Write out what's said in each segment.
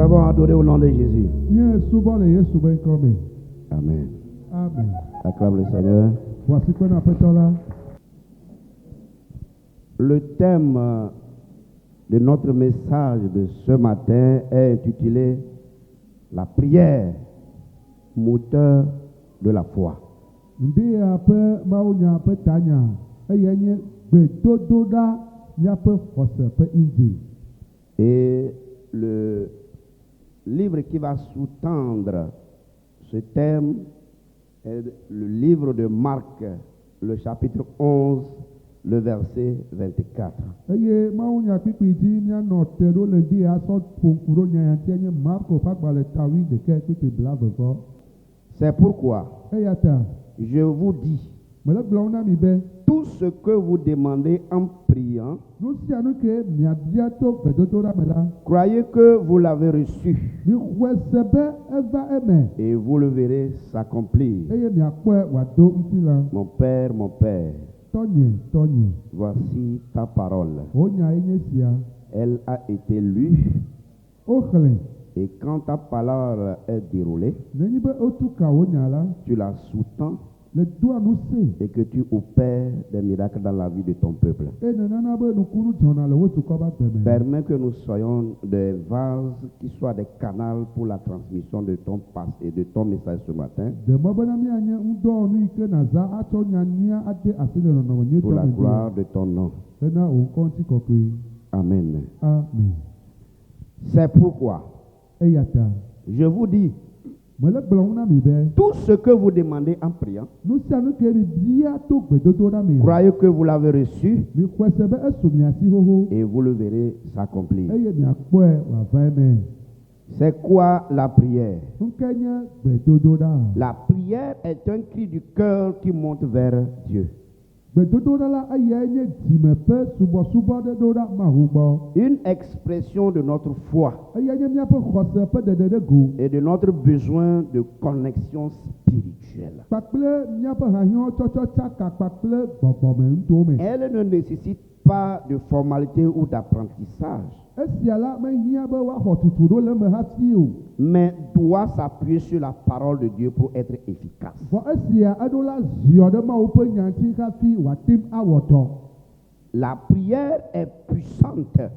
avons adoré au nom de Jésus. Nye subɔ le Yesu ƒe ŋkɔ me. Amen. Amen. Acclame le Seigneur. Voici que nous Aƒetɔ la. Le thème de notre message de ce matin est intitulé La prière, moteur de la foi. Ndi ya ƒe mawunya ƒe tanya eye nye gbedodoɖa míaƒe xɔse ƒe injil. Et le livre qui va sous-tendre ce thème est le livre de Marc, le chapitre 11, le verset 24. Eye mawunya kpikpi dzi míanɔ te ɖo le di ya sɔ ƒoŋku ɖo nya ya ŋuti nye Marko ƒe agbalẽ tawi ɖeke kpikpi blavevɔ. C'est pourquoi Eya ta je vous dis, mele gblɔm na mi be tout ce que vous demandez en priant, nu sia nu ke miabia to gbedodoɖa me la, croyez que vous l'avez reçu mixɔe se be eva eme et vous le verrez s'accomplir. eye miakpɔe wòado ŋutilã. Mon Père, Tɔnye, voici ta parole. wò nya ye nye sia. Elle a été lue Woxlẽ et quand ta parole est déroulée, nenye be wotu ka wò nya la, tu la sous-tends le doa nu se. et que tu opères des miracles dans la vie de ton peuple. Eye nenana be nukunu dzɔna le wò dukɔ ƒe agbe me. Permets que nous soyons des vases qui soient des canaux pour la transmission de ton et de ton message ce matin, Deme bena míanye ŋudɔwɔnu yi ke nàza atsɔ nya nyuia ade asi le nɔnɔme pour la nyuietɔ me gloire de ton nom. dzi hena wò ŋkɔ ŋutikɔkɔe. Amen. Amen. C'est pourquoi Eya ta je vous dis, mele gblɔm na mi be tout ce que vous demandez en priant, nu sia nu ke mibia to gbedodoɖa me. croyez que vous l'avez reçu Mixɔe se be esu mia si xoxo et vous le verrez s'accomplir. eye miakpɔe wòava eme. C'est quoi la prière? Nuke nye gbedodoɖa? La prière est un cri du cœur qui monte vers Dieu. Gbedodoɖa la eyae nye dzime ƒe subɔsubɔ ɖe ɖo ɖa Mawu gbɔ. Une expression de notre foi Eyae nye míaƒe xɔse ƒe ɖeɖe ɖe go. et de notre besoin de connexion spirituelle. Kpakple míaƒe hahiã tsɔtsɔ tsaka kpakple gbɔgbɔme ŋuto me. Elle ne nécessite pas de formalité ou d'apprentissage, Esia la mehiã be woaxɔ tutu ɖo le eme hafi o. mais doit s'appuyer sur la parole de Dieu pour être efficace. Vɔ esia eɖo la ziɔ ɖe Mawu ƒe nya ŋuti hafi wòatem awɔ dɔ. La prière est puissante.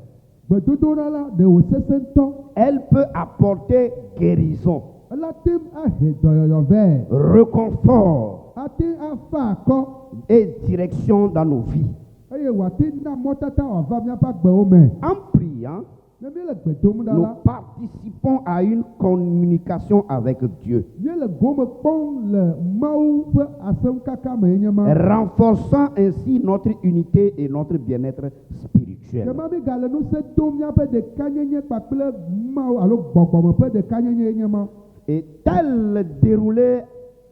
Gbedodoɖa la ɖe wòsesẽ ŋutɔ. Elle peut apporter guérison, Ela tem ahe dɔyɔyɔ vɛ. réconfort Ate afa akɔ et direction dans nos vies. eye wòate na mɔtata wòava míaƒe agbewo me. En priant, Ne míele gbe dom ɖa nous la, participons à une communication avec Dieu, míele gome kpɔm le Mawu ƒe asẽŋkaka me nye ma. renforçant ainsi notre unité et notre bien-être spirituel. Kema mi gale nusẽ dom míaƒe ɖekanyenye kpakple Mawu alo gbɔgbɔme ƒe ɖekanyenye nye ma. Et tel déroulé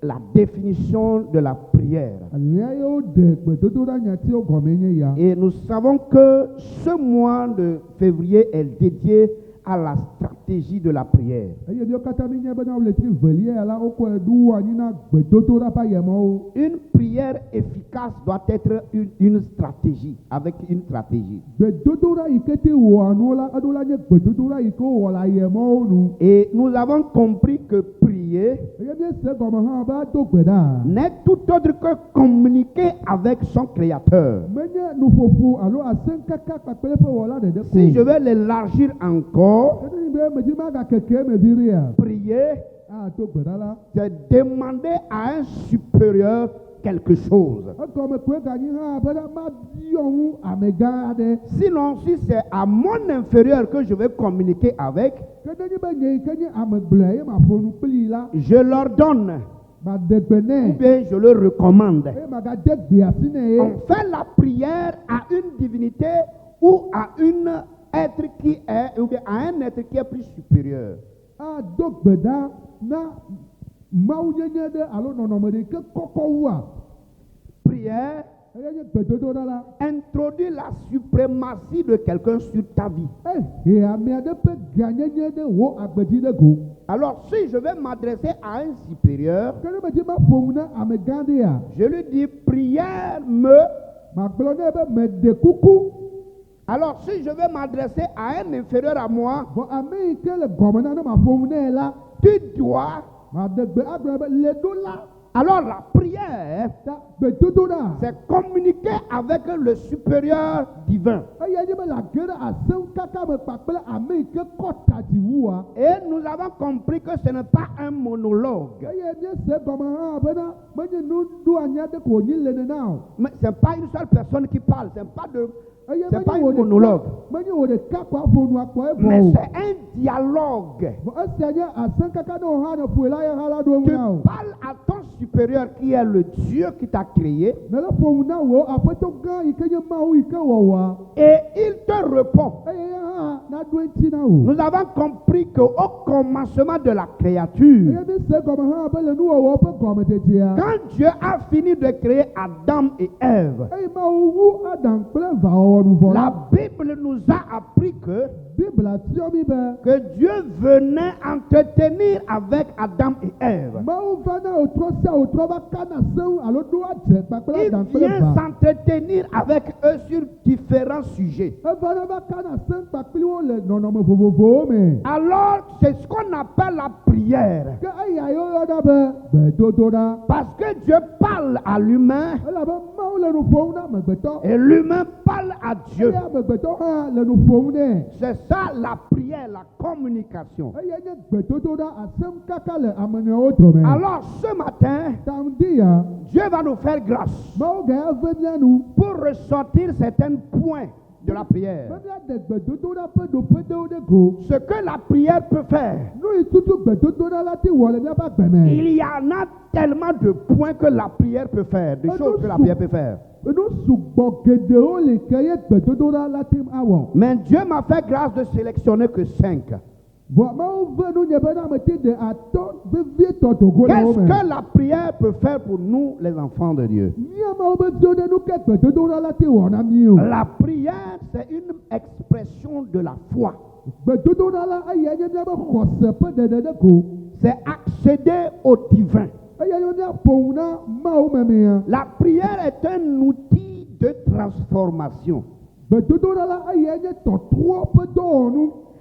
la définition de la prière. Alia yewo ɖe gbedodoɖa nyatiwo gɔme nye ya. Et nous savons que ce mois de février est dédié à la stratégie de la prière. Eye míawo katã mi nye bena letri velia ya la wokɔe ɖo anyi na gbedodoɖa ƒe ayemawo. Une prière efficace doit être une stratégie, avec une stratégie. Gbedodoɖa yi ke te wɔa nuwo la eɖo la nye gbedodoɖa yi ke wowɔ le ayemawo nu. Et nous avons compris que prier Eye míese gɔme hã be ado gbe ɖa. n'est tout autre que communiquer avec son Créateur. Menye nuƒoƒo alo asẽŋkaka kpakple eƒe wɔla ɖeɖe ko. Si je vais l'élargir encore, Eɖo be medzi magakeke eme vi ria. prier, Ato gbe ɖa la. c'est demander à un supérieur quelque chose. Egɔme koe ganyi hã bena mabiɔ ŋu amegã aɖe. Sinon, si c'est à mon inférieur que je vais communiquer avec, Ke nenye be nye yi ke nye ame gblɔe ye maƒo nu kplii la, je leur donne, maɖe gbe ou nɛ. bien je leur recommande. Eye magade gbe asi nɛ ye. On fait la prière à une divinité ou à une être qui est, ou bien à un être qui est plus supérieur. Ado gbe ɖa na mawunyenye ɖe alo nɔnɔme ɖe ke kɔkɔ wua. Prière Eye nye gbedodoɖa la. introduit la suprématie de quelqu'un sur ta vie. Ehe ame aɖe ƒe ganyenye ɖe wò agbedzi ɖe go. Alors, si je vais m'adresser à un supérieur, Ke ne medzi maƒo ŋu na amegã ɖea, je lui dis, prière me magblɔ nɛ be meɖe kuku Alors, si je veux m'adresser à un inférieur à moi, Bon, ami, que le gouverneur m'a fourni là. tu dois. Ma de le dollar. Alors, la prière, c'est communiquer avec le supérieur divin. Et nous avons compris que ce n'est pas un monologue. Mais ce n'est pas une seule personne qui parle. Ce n'est pas un monologue. Mais c'est un dialogue. Tu parles à ton supérieur qui est le Dieu qui t'a créé. Et il te répond. Nous avons compris qu'au commencement de la créature, quand Dieu a fini de créer Adam et Ève, la Bible nous a appris que Dieu venait entretenir avec Adam et Ève. Il vient s'entretenir avec eux sur différents sujets. Alors, c'est ce qu'on appelle la prière. Parce que Dieu parle à l'humain et l'humain parle à Dieu. C'est ça la prière, la communication. Alors ce matin, Dieu va nous faire grâce pour ressortir certains points de la prière. Ce que la prière peut faire. Il y en a tellement de points que la prière peut faire, des choses que la prière peut faire. Mais Dieu m'a fait grâce de sélectionner que 5. Qu'est-ce que la prière peut faire pour nous, les enfants de Dieu? La prière, c'est une expression de la foi. C'est accéder au divin. La prière est un outil de transformation.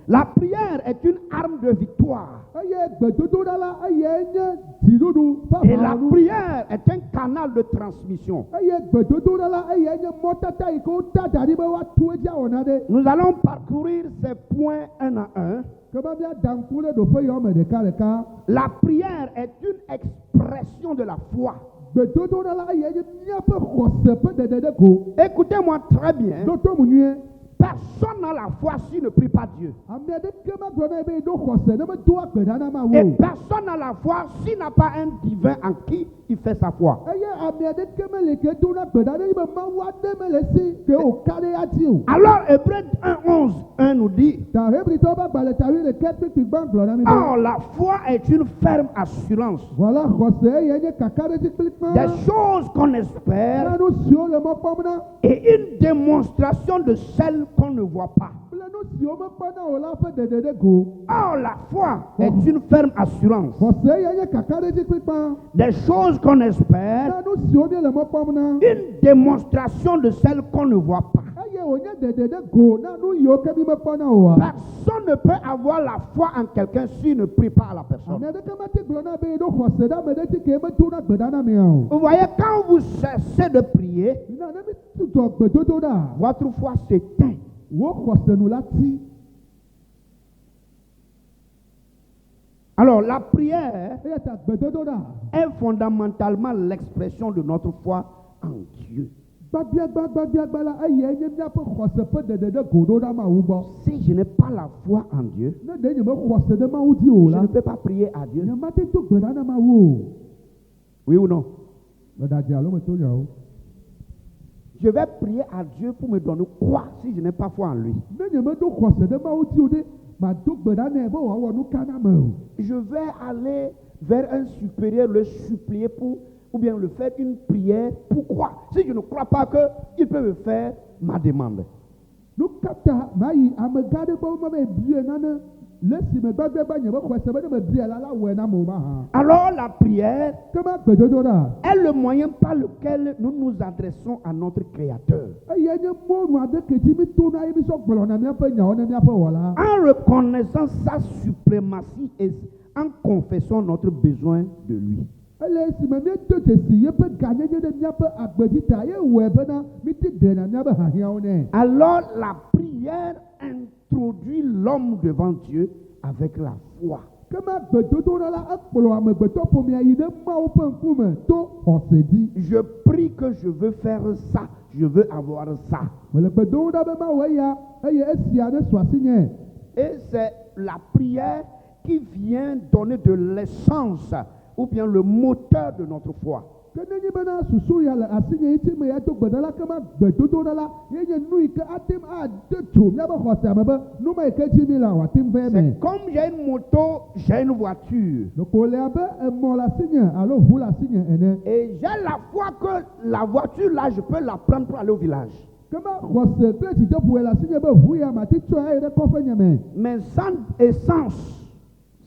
La prière est une arme de victoire. Et la prière est un canal de transmission. Nous allons parcourir ces points un à un. La prière est une expression de la foi. Écoutez-moi très bien. Personne n'a la foi s'il ne prie pas Dieu. Et personne n'a la foi s'il n'a pas un divin en qui il fait sa foi. Alors, Hébreux 1:11 nous dit: or, la foi est une ferme assurance des choses qu'on espère et une démonstration de celles qu'on ne voit pas. Or, la foi est une ferme assurance des choses qu'on espère, une démonstration de celles qu'on ne voit pas. Personne ne peut avoir la foi en quelqu'un s'il ne prie pas à la personne. Vous voyez, quand vous cessez de prier, votre foi s'éteint. Alors, la prière est fondamentalement l'expression de notre foi en Dieu. Si je n'ai pas la foi en Dieu, je ne peux pas prier à Dieu. Oui ou non? Je vais prier à Dieu pour me donner quoi si je n'ai pas foi en lui? Je vais aller vers un supérieur, le supplier pour, ou bien le faire une prière. Pourquoi? Si je ne crois pas qu'il peut me faire ma demande. lesi me gbagbe ba nye be xɔse be ne me bia la wɔe na mo ma ha. Alors la prière Kema gbedodoɖa. est le moyen par lequel nous nous adressons à notre Créateur. Eye nye mɔnu aɖe ke dzi mi to na ye mi sɔ gblɔ na miaƒe nyawo ne miaƒe wɔla. En reconnaissant sa suprématie et en confessant notre besoin de lui. Ele esime miedo dzesi yeƒe ganyenye ɖe miaƒe agbedzi ta ye wɔe bena miti de na miaƒe hiahiãwo nɛ. Alors la prière introduit l'homme devant Dieu avec la foi. Kema gbedodoɖa la ekplɔ amegbetɔ ƒomea yi ɖe Mawu ƒe ŋkume to xɔse dzi. Je prie que je veux faire ça, je veux avoir ça. Mele gbe dom ɖa be Mawu eya eye esia ne su asinye. Et c'est la prière qui vient donner de l'essence ou bien le moteur de notre foi. Ke nenye bena susu ya le asinye yi ti me ya do gbeɖa la kema gbedodoɖa la ye nye nu yi ke atem ade tso miabe xɔsea me be nu ma yi ke dzi mi la wòatem ve me. C'est comme j'ai une moto, j'ai une voiture. Loko le abe emɔ le asinye alo ʋu le asinye ene. Et j'ai la foi que la voiture là, je peux la prendre pour aller au village. Kema xɔse kple dzideƒoe le asinye be ʋu ya mate tsɔ ayi ɖe kɔƒe nye me. Mais sans essence,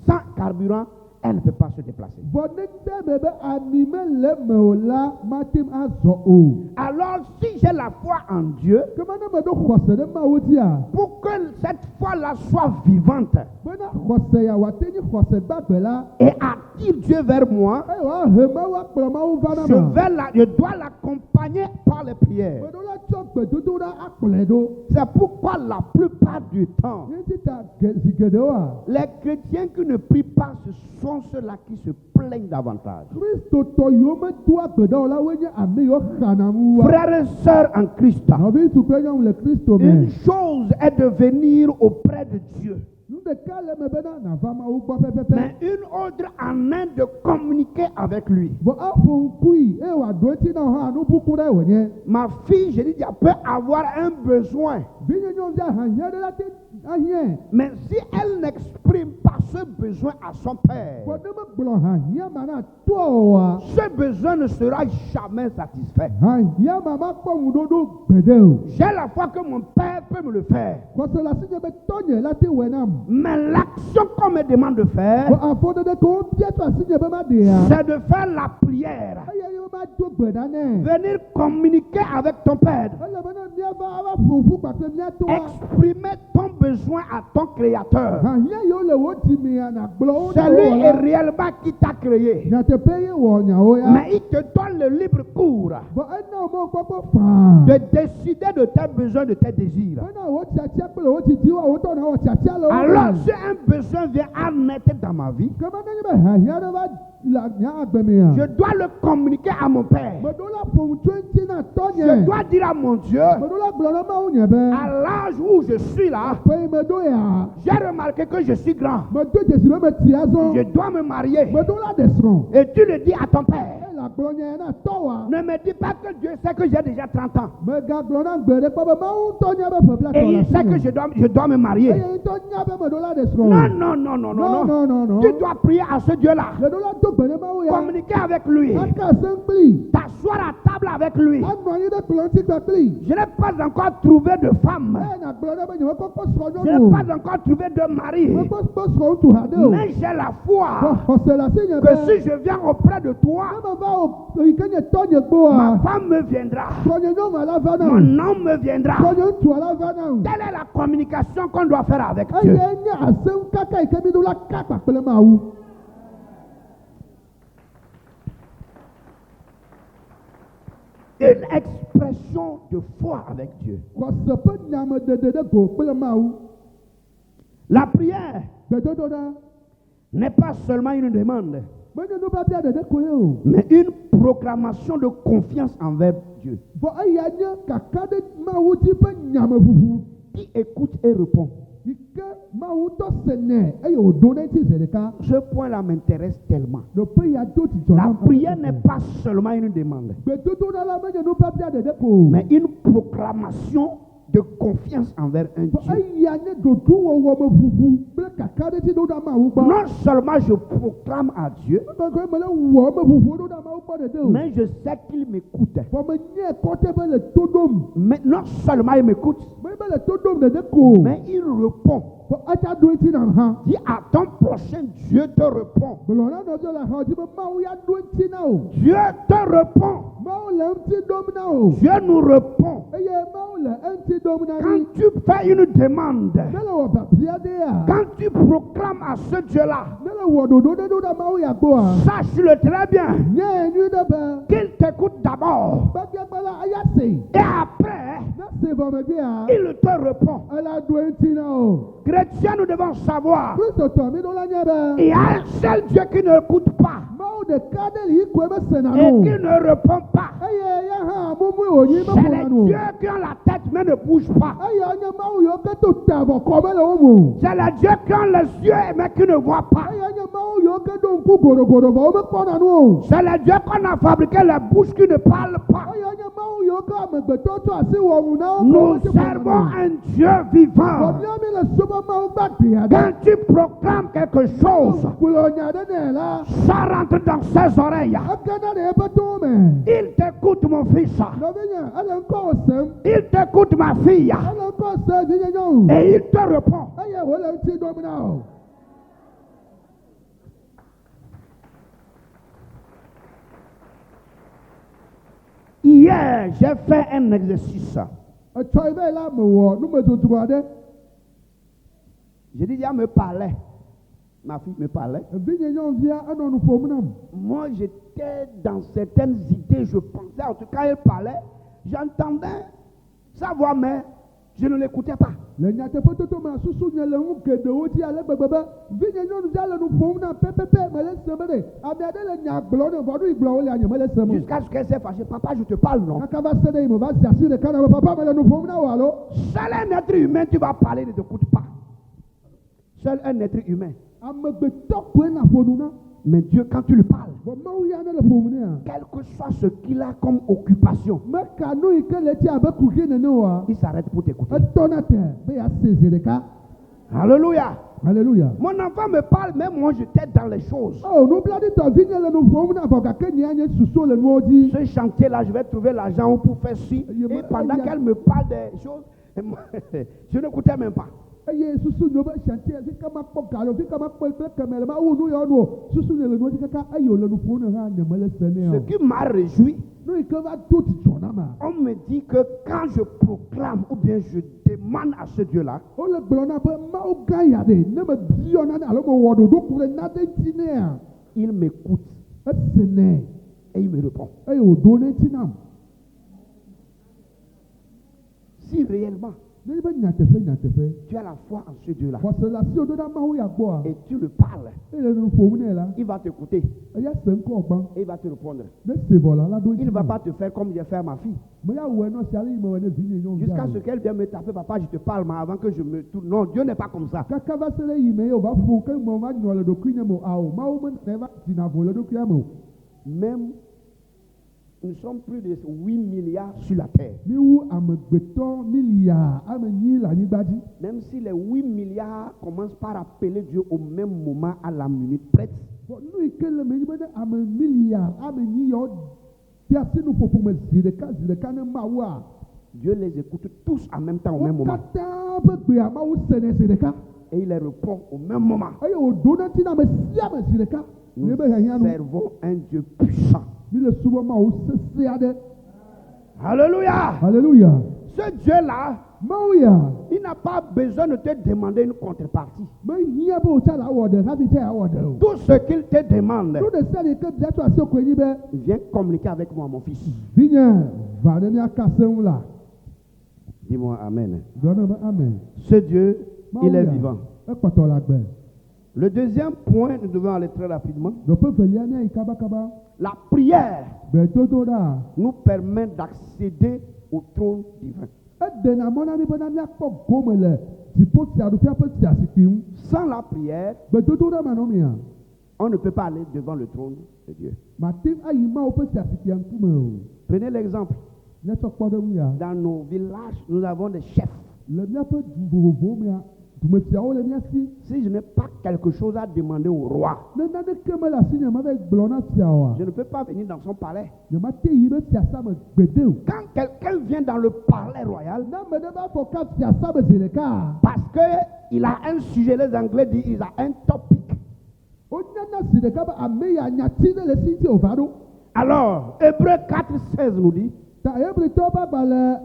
sans carburant, elle ne peut pas se déplacer. Vɔ ne de me be ami mele me o la matem azɔ o. Alors si j'ai la foi en Dieu, Kema ne me ɖo xɔse ɖe Mawu dzia. pour que cette foi-là soit vivante Bena xɔse ya wòate nyi xɔse gbagbe la. et attire Dieu vers moi, Eye wòahe Mawu akplɔ Mawu va na me. je dois l'accompagner par les prières. Meɖo la tsɔ gbedodoɖa akplɔe ɖo. C'est pourquoi la plupart du temps, Ŋuti ta zi geɖewoa. les chrétiens qui ne prient pas, ce sont ceux-là qui se plaignent davantage. Kristotɔ yiwo medoa gbeɖa o la woe nye ame yiwo xana ŋu wa. Frères et sœurs en Christ, Nɔvi ŋutsu kple nyɔnu le Kristo me. une chose est de venir auprès de Dieu, Nu ɖeka le me bena nava Mawu gbɔ pɛpɛpɛ. mais une autre en est de communiquer avec lui. Vɔ aƒo ŋkui eye wòaɖo eti na wo hã nu buku ɖe wònye. Ma fille, je dis, elle peut avoir un besoin, Vinye nyɔnuvi ahiã ɖe la te ahiã. mais si elle n'exprime pas ce besoin à son père, Vɔ ne megblɔ ahiã ma na toa oa. ce besoin ne sera jamais satisfait. Ahiã ma makpɔ ŋuɖoɖo gbeɖe o. J'ai la foi que mon père peut me le faire, Kɔse le asinye be tɔnye la te wɔe nam. mais l'action qu'on me demande de Vɔ faire, afɔɖeɖe ke wobia tso asinye be maɖea. c'est de faire la prière. Eye ye mado gbeɖa nɛ. Venir communiquer avec ton père. Ele be ne miava ava ƒoƒu kpakple miatoa. Exprimer ton besoin à ton créateur. Ahiã yiwo le wo dzimea nagblɔ wo C'est na lui wo et la. réellement qui t'a créé. Nyateƒe ye wɔ nyawo ya. Mais il te donne le libre cours Vɔ ena wo mɔkpɔkpɔ faa. de décider de tes besoins, de tes désirs. Bena wo tiatia kple wo didiwo wotɔ na wɔ tiatia le wo. Alors, si un besoin vient à naître dans ma vie, Kema nenye be ahiã ɖe va le nya agbemea. je dois le communiquer à mon père. Meɖo la ƒom tso eŋuti na Je tɔnye. dois dire à mon Dieu, Meɖo la gblɔ na Mawu nye be. à l'âge où je suis là, Ƒe yi meɖo ya. j'ai remarqué que je suis grand. Medo dzesi be meti azɔ. Je dois me marier. Meɖo la ɖe srɔ̃. Et tu le dis à ton père. Ele agblɔ nya na tɔwoa. Ne me dis pas que Dieu sait que j'ai déjà 30 ans. Megagblɔ na gbe ɖe kpɔ be Mawu ŋutɔ nya be ƒe blatɔ Et le il sait que asinye. je dois me marier. Eye ŋutɔ nya be meɖo la ɖe srɔ̃. Non, non, non, non, non, Non, non, non. Tu dois prier à ce Dieu-là. Meɖo la do gbe ɖe Mawu ya. Communiquer avec lui. Aka seŋkpli. T'asseoir à table avec lui. Anɔ anyi ɖe kplɔ ŋuti kpakpli. Je n'ai pas encore trouvé de femme. Eye nagblɔ ɖe be nye mekpɔkpɔ srɔ̃ Je n'ai nyɔnu. pas encore trouvé de mari. Mekpɔkpɔ srɔ̃ ŋutsu haɖe o. Mais j'ai la foi Vɔ xɔse le asinye que be. si je viens auprès de toi, Ne meva o yi ke nye tɔnye ma gbɔa. femme me viendra. Srɔ̃nye nyɔnua la va nam. Mon homme me viendra. Srɔ̃nye ŋutsua la va nam. Telle est la communication qu'on doit faire avec Eye Dieu. nye asem kaka yi ke mi ɖo la ka kpakple Mawu. Une expression de foi avec Dieu. Xɔse ƒe nyameɖeɖe ɖe go kple Mawu. La prière Gbedodoɖa. n'est pas seulement une demande, Menye nubabia ɖeɖe koe o. mais une proclamation de confiance envers Dieu. Vɔ eya nye kaka ɖe Mawu dzi ƒe nyameʋuʋu. Qui écoute et répond. Yi ke Mawu tɔ se nɛ eye wòɖo ɖe ŋuti zi ɖeka. Ce point-là m'intéresse tellement. Ɖoƒe ya do dzidzɔ La nam. prière n'est pas seulement une demande, Gbedodoɖa la menye nubabia ɖeɖe ko o. mais une proclamation de confiance envers un Vɔ Dieu. eya nye ɖoɖowɔwɔ me ʋuʋu kple kaka ɖe dzi ɖo ɖa Mawu gbɔ. Non seulement je proclame à Dieu, Megbe mele wɔ me ʋuʋu ɖo ɖa Mawu gbɔ ɖeɖe o. mais je sais qu'il m'écoute. Vɔ menye kɔte be le to ɖom. Mais non seulement il m'écoute, Menye be le to ɖom ɖeɖe ko o. mais il répond Fɔ atsa do eti nam hã. Dis à ton prochain, Dieu te répond. Gblɔ na nɔvia le xɔ dzi be Mawu ya do eti na o. Dieu te répond. Mawu le ŋuti dom na o. Dieu nous répond. Eye Mawu le eŋuti dom na Quand mi. tu fais une demande, Ne le wɔ babia de ya. quand tu proclames à ce Dieu-là, Ne le wɔ ɖoɖo ɖe ɖo ɖe Mawu ya gbɔa. sache-le très bien Nye nyui ɖe be. qu'il t'écoute d'abord. Gbɛgbɛ la eya se. Et après, Ne se vɔ megbea. il te répond. Ela do eti na o. Chrétiens, nous devons savoir, Kristotɔ mi ɖo la nye be. il y a un seul Dieu qui ne écoute pas Mawu ɖeka ɖe li koe be sena et no. qui ne répond pas. Eye ya hã mumui wònyi C'est me les ƒona no. dieux qui ont la tête mais ne bougent pas. Eye nye Mawu yiwo ke to ta avɔ kɔme le wo mo. C'est les dieux qui ont les yeux mais qui ne voient pas. Eye nye Mawu yiwo ke ɖo ŋku goɖogoɖo vɔ wo me kpɔna nu o. C'est les dieux qu'on a fabriqué les bouches qui ne parlent pas. Eye nye Mawu yiwo ke amegbetɔ tsɔ asi wɔ ŋu na wo. Nous servons un Dieu vivant. Wɔbia mi le subɔ Mawu gbadea ɖe. Quand tu proclames quelque chose, Gblɔ nya ɖe nɛ la. ça rentre dans ses oreilles. Ekena ɖe eƒe to me. Il t'écoute, mon fils. Nɔvinye ele ŋkɔ wo sem. Il t'écoute, ma fille. Ele ŋkɔ se vinye nyɔnu. Et il te répond. Eye wòle ŋuti dɔm na o. Hier, j'ai fait un exercice. Etsɔ yi be la me wɔ numedodo aɖe. J'ai dit, il me parlait. Ma fille me parlait. Vinye nyɔnuvia enɔ nu ƒom nam. Moi, j'étais dans certaines idées. Je pensais, en tout cas, elle parlait. J'entendais sa voix, mais je ne l'écoutais pas. Le nyateƒetoto me susu nye le ŋu geɖewo dzi ale gbegbe be vinye nyɔnuvia le nu ƒom nam pɛpɛpɛ mele se me ɖe. Ame aɖe le nya gblɔ ne vɔ ɖo yi gblɔ wo le anye mele se me. Jusqu'à ce qu'elle s'est fâchée. Papa, je te parle, non? Kaka va se ɖe yi me va zi asi ɖeka na be papa mele nu ƒom na wo alo. Seul un être humain, tu vas parler, ne t'écoute pas. Seul un être humain. Amegbetɔ koe na ƒo nu na. Mais Dieu, quand tu lui parles, Vɔ Mawu ya ne le ƒom nea. quel que soit ce qu'il a comme occupation, Meka nu yi ke le dzi abe kuxi nene oa. il s'arrête pour t'écouter. Etɔna te be yease zi ɖeka. Alléluia. Alléluia. Mon enfant me parle, même moi j'étais dans les choses. Oh, nublaɖitɔ vinye le nu ƒom na vɔ gake nyea nye susu le nuwo dzi. Ce chantier-là, je vais trouver l'argent pour faire ci. Et pendant qu'elle me parle des choses, je n'écoutais même pas. Eye susu nyo be chantier fi kama kpɔ galo fi kama kpɔ kple kɛmɛ le ma wu nu yɔ nu o susu ne le nuwo dzi kaka eye wòle nu ƒom ne hã nye mele se nɛ Ce o. qui m'a réjoui, Nu yi ke va do dzidzɔ na ma. on me dit que quand je proclame ou bien je demande à ce Dieu-là, Wole gblɔ na be Mawu gã ya ɖe ne me biɔ nane alo me wɔ ɖoɖo ku ɖe nane ŋuti nea il m'écoute ese nɛ et il me répond. eye wòɖo ne ŋuti nam. Si réellement Ne be nyateƒe tu as la foi en ce Dieu-là xɔse le asi woɖo na Mawu ya gbɔa et tu le parles, eye le nu ƒom nɛ la il va t'écouter eya se ŋkɔ gbã et il va te répondre. ne se vɔ la ɖo Il ne va ŋuti pas te faire comme j'ai fait à ma fille. me ya wɔ enɔ sia le yi me wɔ ne vinye nyɔnu Jusqu'à via ce qu'elle vienne me taper, papa, je te parle, mais avant que je me tourne. Non, Dieu n'est pas comme ça. kaka va se ɖe yi me ye wòva ƒo ke me va nyɔ le ɖokui nye me o awo Mawu me ne va dzina vo le ɖokuia me o. Même, nous sommes plus de 8 milliards sur la terre. Mi wu amegbetɔ milia ame nyi le anyigba dzi. Même si les 8 milliards commencent par appeler Dieu au même moment à la minute prête, Vɔ nu yi ke le me nyi be ne ame milia ame nyi yawo fia si nuƒoƒo me zi ɖeka ne Mawua. Dieu les écoute tous en même temps, au même Wo moment. katã be gbea Mawu sene zi ɖeka. Et il les répond au même moment. Eye wòɖo ne ŋuti na ame sia ame zi ɖeka. Nous Ne be hiahiã nu. servons un Dieu puissant. Mi le subɔ Mawu sesẽ aɖe. Alléluia. Alléluia. Ce Dieu-là, Mawu ya il n'a pas besoin de te demander une contrepartie. mehiã be wòtsa le awɔ ɖe hafi tɛ awɔ ɖe o. Tout ce qu'il te demande, Nu ɖe sia ɖe yi ke bia tso asi koe nyi be viens communiquer avec moi, mon fils. vinye va ne miaka seŋu la. Dis-moi Amen. Gblɔ ne be amen. Ce Dieu, il est Mawu vivant. ya ekpɔtɔ le agbe. Le deuxième point, nous devons aller très rapidement. Ɖoƒe velia ne yi kabakaba. La prière Gbedodoɖa nous permet d'accéder au trône divin. eɖena mɔ na mi bena miakpɔ gome le dziƒofiaɖuƒea ƒe fiazikpui ŋu. Sans la prière, Gbedodoɖa manɔmia on ne peut pas aller devant le trône de Dieu. mate ayi Mawu ƒe fiazikpuia ŋkume o. Prenez l'exemple. Ne tsɔ kpɔ ɖe ŋu ya. Dans nos villages, nous avons des chefs. Le miaƒe du vovovowo mea Dume siawo le mía si. Si je n'ai pas quelque chose à demander au roi, Ne naneke me le asi nye mave gblɔ na fiawoa. je ne peux pas venir dans son palais. Nye mate yi be fiasa me gbede o. Quand quelqu'un vient dans le palais royal, Ne ame ɖe va fɔ ka fiasa me zi ɖeka. parce qu'il a un sujet, les Anglais disent, il a un topic. Wonyana zi ɖeka be ame ya nyati ne le si ŋuti wòva ɖo. Alors, Hébreux 4:16 nous dit, Ta Hebritɔwo ƒe agbalẽ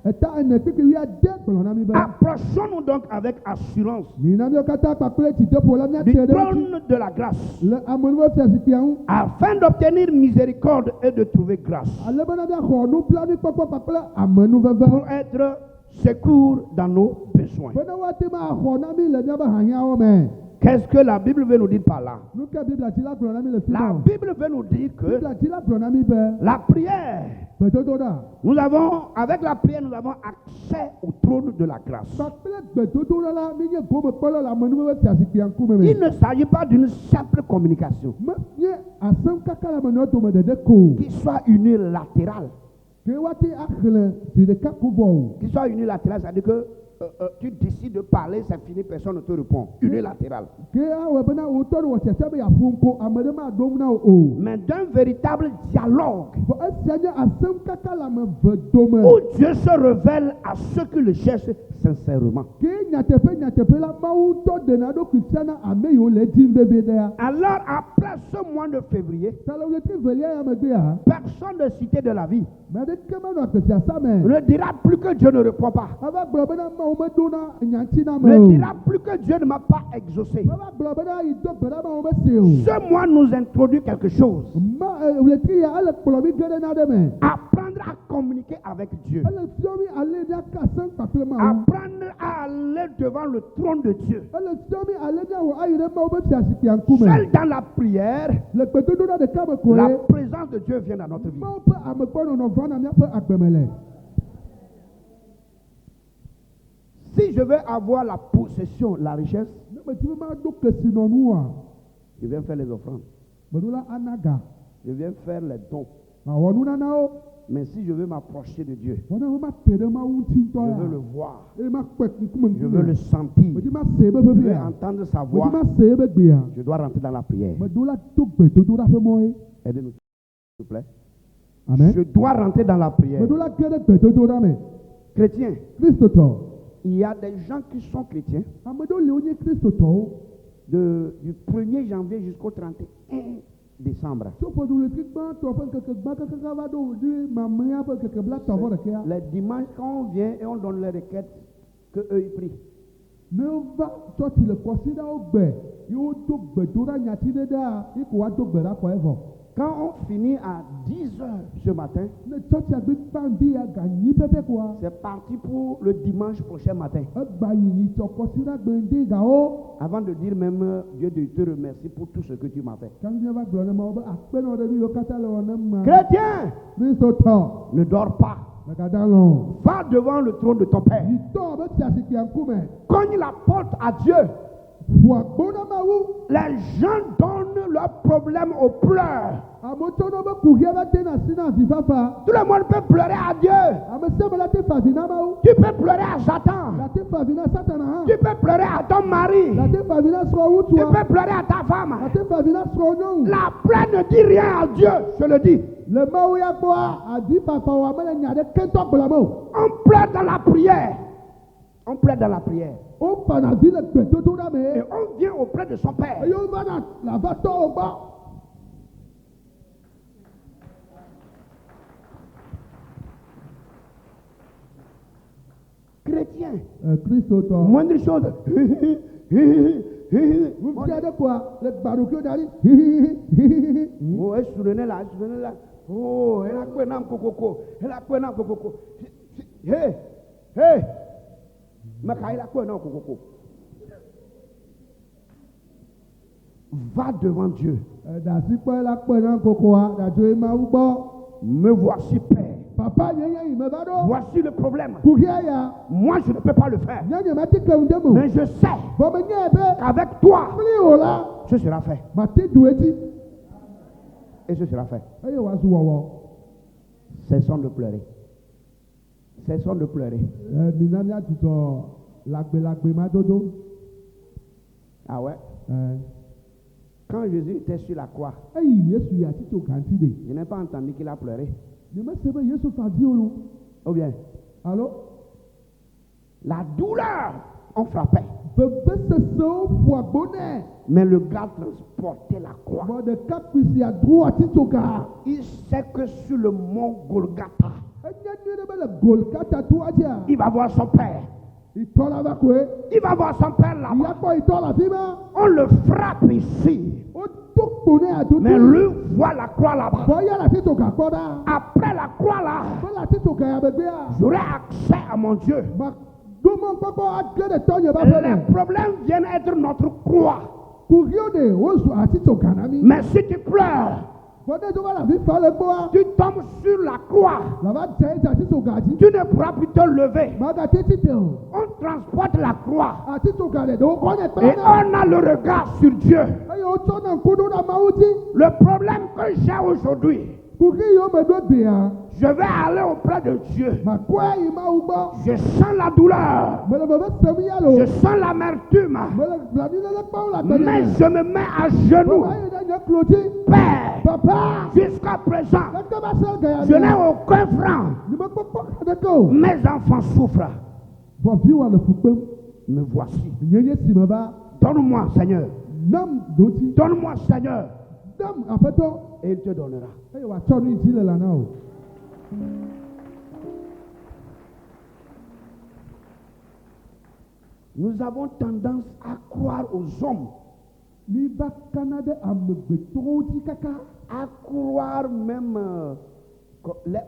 eta ene keke wi ade gblɔ na mi be. approchons-nous donc avec assurance Mina míawo katã kpakple dzideƒo la du míate ɖe ŋuti. trône de la grâce, Le amenuwo fiazikpuia ŋu. afin d'obtenir miséricorde et de trouver grâce, Ale bena míaxɔ nublanuikpɔkpɔ kpakple amenuveve. pour être secours dans nos besoins. Bena woate ŋu axɔ na mi le míaƒe hiahiãwo me. Qu'est-ce que la Bible veut nous dire par là? Nu ke Biblia gblɔ na mi le fi La ma. Bible veut nous dire que Biblia gblɔ na mi be la prière, gbedodoɖa. nous avons, avec la prière, nous avons accès au trône de la grâce. Kpakple gbedodoɖa la mi nye gomekpɔla le amenuveve fiazikpuia ŋkume me. Il ne s'agit pas d'une simple communication Menye asem kaka le amenuwo dome ɖeɖe ko. qui soit unilatérale. Ke woate axlẽ zi ɖeka ko vɔ o. Qui soit unilatérale, c'est-à-dire que tu décides de parler, c'est fini, personne ne te répond. Unilatéral. Ke awɔ bena wotɔ ɖe wɔ tsetse be yeaƒo ŋko ame ɖe maɖo ŋu na wo o. Mais d'un véritable dialogue Vɔ esia nye asem kaka le ame eve dome. où Dieu se révèle à ceux qui le cherchent sincèrement. Ke nyateƒe la Mawu ŋutɔ ɖena eɖokui fia na ame yiwo le edim vevie ɖea. Alors, après ce mois de février, Ta le ɣleti velia ya megbea, personne de Cité de la Vie me aɖeke menɔ agbefiasa me. ne dira plus que Dieu ne répond pas. Ava gblɔ bena Mawu meɖona nyaŋti na me Ne o. dira plus que Dieu ne m'a pas exaucé. Ava gblɔ bena yi do gbe ɖa Mawu mese o. Ce mois nous introduit quelque chose. Ɣleti ya ele kplɔ mi ge ɖe na ɖe me. Apprendre à communiquer avec Dieu. Ele fiɔ mi ale míaka asem kpakple Mawu. Apprendre à aller devant le trône de Dieu. Ele fiɔ mi ale míawɔ ayi ɖe Mawu ƒe fiazikpuia ŋkume. Seul dans la prière, Le gbedodoɖa ɖeka me koe. la présence de Dieu vient dans notre vie. Mawu ƒe amekpɔnɔnɔ va na míaƒe agbeme le. Si je veux avoir la possession, la richesse, Ne medi be maɖo kesinɔnua, je viens faire les offrandes. meɖola anaga. Je viens faire les dons. Mawɔ nunanawo. Mais si je veux m'approcher de Dieu, Wɔna wo mate ɖe Mawu ŋuti ŋutɔ je veux le ya. voir, Eye makpɔe ŋkume je veux le ŋkume. sentir, Medi masee be je veux vevia. entendre sa Medi voix, masee be gbea. je dois rentrer dans la prière. Meɖola to gbedodoɖa ƒe mɔ ye. Aidez-nous, s'il vous plaît. Amen. Je dois rentrer dans la prière. Meɖola ge ɖe gbedodoɖa me. Chrétiens, Kristotɔ. il y a des gens qui sont chrétiens Ame ɖewo li wonye kristotɔwo. du 1er janvier jusqu'au 31 décembre. Tso ƒoɖu ɣleti gbãtɔ ƒe ŋkeke gbã kaka va ɖo ɖi mamlɛa ƒe ŋkeke blatɔ vɔ ɖekea. Les dimanches, quand on vient et on donne les requêtes, que eux ils prient. Ne va tsɔtsi le kɔsiɖawo gbe, ye wodo gbedoɖa nyati ɖe ɖea, ye ko woado gbe ɖa kɔ evɔ. Quand on finit à 10 heures ce matin, Ne tsɔtsia gbe kpãndi ya ganyi pɛpɛ koa, c'est parti pour le dimanche prochain matin. egba yiyi tsɔ kɔsiɖa gbendi gawo. Avant de dire même, Dieu te remercie pour tout ce que tu m'as fait. Kafi va gblɔ ne Mawu be akpenɔ ɖe nu yiwo katã le wɔ ne ma. Chrétien, Kristotɔ, ne dors pas. megada lɔ. Va devant le trône de ton Père. Yi tɔ be fiazikpuia ŋkume. Cogne la porte à Dieu. Ƒo agbo na Mawu. Les gens donnent leurs problèmes aux pleurs. Amewo tsɔ ne be kuhia va de na asi na avifafa. Tout le monde peut pleurer à Dieu. Ame sia ame la te fa avi na Mawu. Tu peux pleurer à Satan. La te fa avi na Satana hã. Tu peux pleurer à ton mari. La te fa avi na srɔ̃ Tu ŋutsua. peux pleurer à ta femme. La te fa avi na srɔ̃ nyɔnu. La plaie ne dit rien à Dieu, je le dis. Le Mawu ya gbɔa, avifafa wɔ ame le nya ɖeke ŋutɔ gblɔm o. On pleure dans la prière. On pleure dans la prière. Wofana avi le gbedodoɖa Et me. on vient auprès de son Père. Eye wova na lavatɔwo gbɔ. Chrétien. Kristotɔ. Moindre chose. Nufia ɖe koa le gbaɖokuiwo da ɖi. Oh, esurnez là, esurnez là. Oh, elle a quoi dans coco. Elle a quoi dans coco. Hey, hey. Mais quand il a quoi dans coco. Va devant Dieu. Dasi kpɔ la kpɔ na kokoa, dadzo ye Mawu gbɔ. Me voici Père. Papa nye yi me va ɖo. Voici le problème. Kuhia ya. Moi, je ne peux pas le faire. Nye nye ma te ke ŋu ɖe me. Mais je sais Bɔn me nye be. qu'avec toi, Kpli o la. ce sera fait. Ma te du eti. Et ce sera fait. Eye wòazu wɔwɔ. Cessons de pleurer. Cessons de pleurer. Mina mia tutɔ. Lagbe ma dodo. Ah ouais. Eh. Quand Jésus était sur la croix, Eyi Yesu ya tito kanti de. je n'ai pas entendu qu'il a pleuré. Ne me sebe Yesu fa di olo. Ou bien, Allô? la douleur, on frappait. Bebe sese o fua bonnet. Mais le gars transportait la croix. Mo de kakwisi a droit tito ka. Il sait que sur le mont Golgotha, Enya ni de bele Golgotha to aja. il va voir son père. Itola ba kwe. Il va voir son père Ya là-bas. ko itola fima. On le frappe ici. O tok bonnet a tout. Mais lui voit la croix là-bas. Boya la tito ka koda. Après la croix là, Bola tito ka ya bebe a. j'aurai accès à mon Dieu. Ma domo papa a de tonye ba Les fene. problèmes viennent être notre croix. Kurio de ozu a tito kanami. Mais si tu pleures, Bode to ba la fi fa le boa. tu tombes sur la croix. La va tete tito ka ti. Tu ne pourras plus te lever. Ma ga tete o. On transporte la croix. A tito ka de do ko ne Et pa. on a le regard sur Dieu. Ayo to na nkodo na mauti. Le problème que j'ai aujourd'hui, Kurio me do bia. je vais aller auprès de Dieu. Ma kwa yi ma ubo. Je sens la douleur. Me le bebe semi yalo. Je sens l'amertume. Me le la ni le pa la Mais je me mets à genoux. Ayo da nya kloti. Père, Papa. jusqu'à présent, La ka ba sel ga ya. je n'ai aucun franc. Ni me papa de ko. Mes enfants souffrent. Bo fi wa le fukpem. Me voici. Nyenye si me ba. Donne-moi, Seigneur. Nam doti. Donne-moi, Seigneur. Dam apeto. Et il te donnera. Ayo wa chonu ti le la na o. Nous avons tendance à croire aux hommes, Mi ba Canada amegbeto ti kaka. à croire même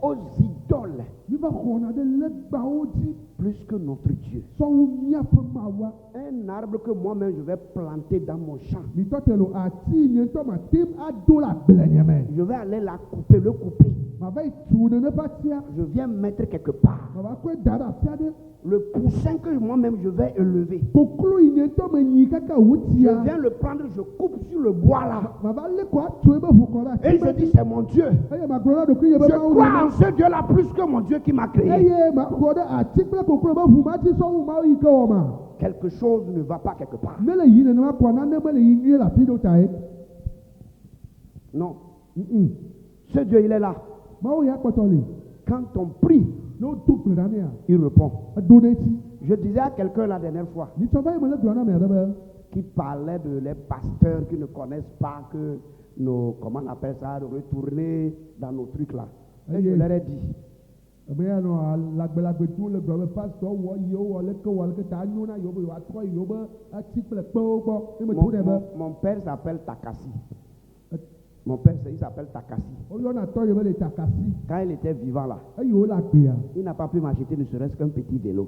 aux idoles Mi ba khona de legba o ti. plus que notre Dieu. So mi afa ma wa. Un arbre que moi-même je vais planter dans mon champ. Mi totelo ati nye to ma tim ado la blenyeme. Je vais aller la couper, le couper. Ma va tu ne pas tia. Je viens mettre quelque part. Ma va kwe dada fiade. Le poussin que moi-même je vais élever. Koklo inye to me nyi kaka o Je tia. viens le prendre, je coupe sur le bois là. Ma va le kwa tu ebe fukora. Et je dis c'est mon Dieu. Aye ma grona do kuye be Je ma crois en ce Dieu là plus que mon Dieu qui m'a créé. Aye ma khona ati pe koklo ba fuma ti so wu ma yi ke o ma. Quelque chose ne va pas quelque part. Ne le yi ne ma kwa na ne me le yi nye la fi do tai. Non. Ce Dieu il est là. Ma o ya kpotoli. Quand on prie, No tu pe da ne a. il répond. Donati. Je disais à quelqu'un la dernière fois Ni to ba me le grona me da ba. qui parlait de les pasteurs qui ne connaissent pas que nos, comment on appelle ça, de retourner dans nos trucs là. Et je leur ai dit, Ebe ya no lagbe tu le grona pastor wo yi o le ke ta nyu na yo be wa tro yo be ati ple pe o gbo. E me tu de ba. mon père s'appelle Takassi. Mon père, il s'appelle Takassi. O yo na to yo be le takasi. Quand il était vivant là, Aye o la gbe ya. il n'a pas pu m'acheter ne serait-ce qu'un petit vélo.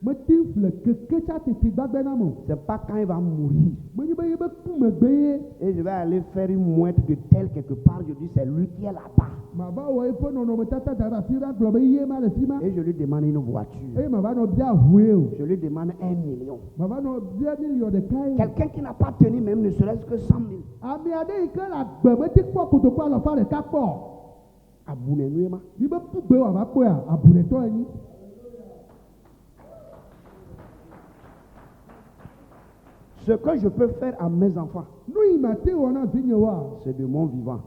Me ti fle keke cha tete gbagbe na mo. C'est pas quand il va mourir. Me ni be ye be ku me gbe ye. Et je vais aller faire une mouette de tel quelque part. Je dis, c'est lui qui est là-bas. Ma ba wo e fo no me tata dara fi ra glo be ye ma le fi ma. Et je lui demande une voiture. E ma ba no bia hue o. Je lui demande 1 million. Ma ba no bia ni yo de kai. Quelqu'un qui n'a pas tenu même ne serait-ce que 100 000. Ami ade ike la gbe me ti po kotoko alo fa le ka po. Abounenuema. Bi be pu gbe wa ba po ya abune to yin. Ce que je peux faire à mes enfants, Nu imate wo na fi nye wa. c'est de mon vivant.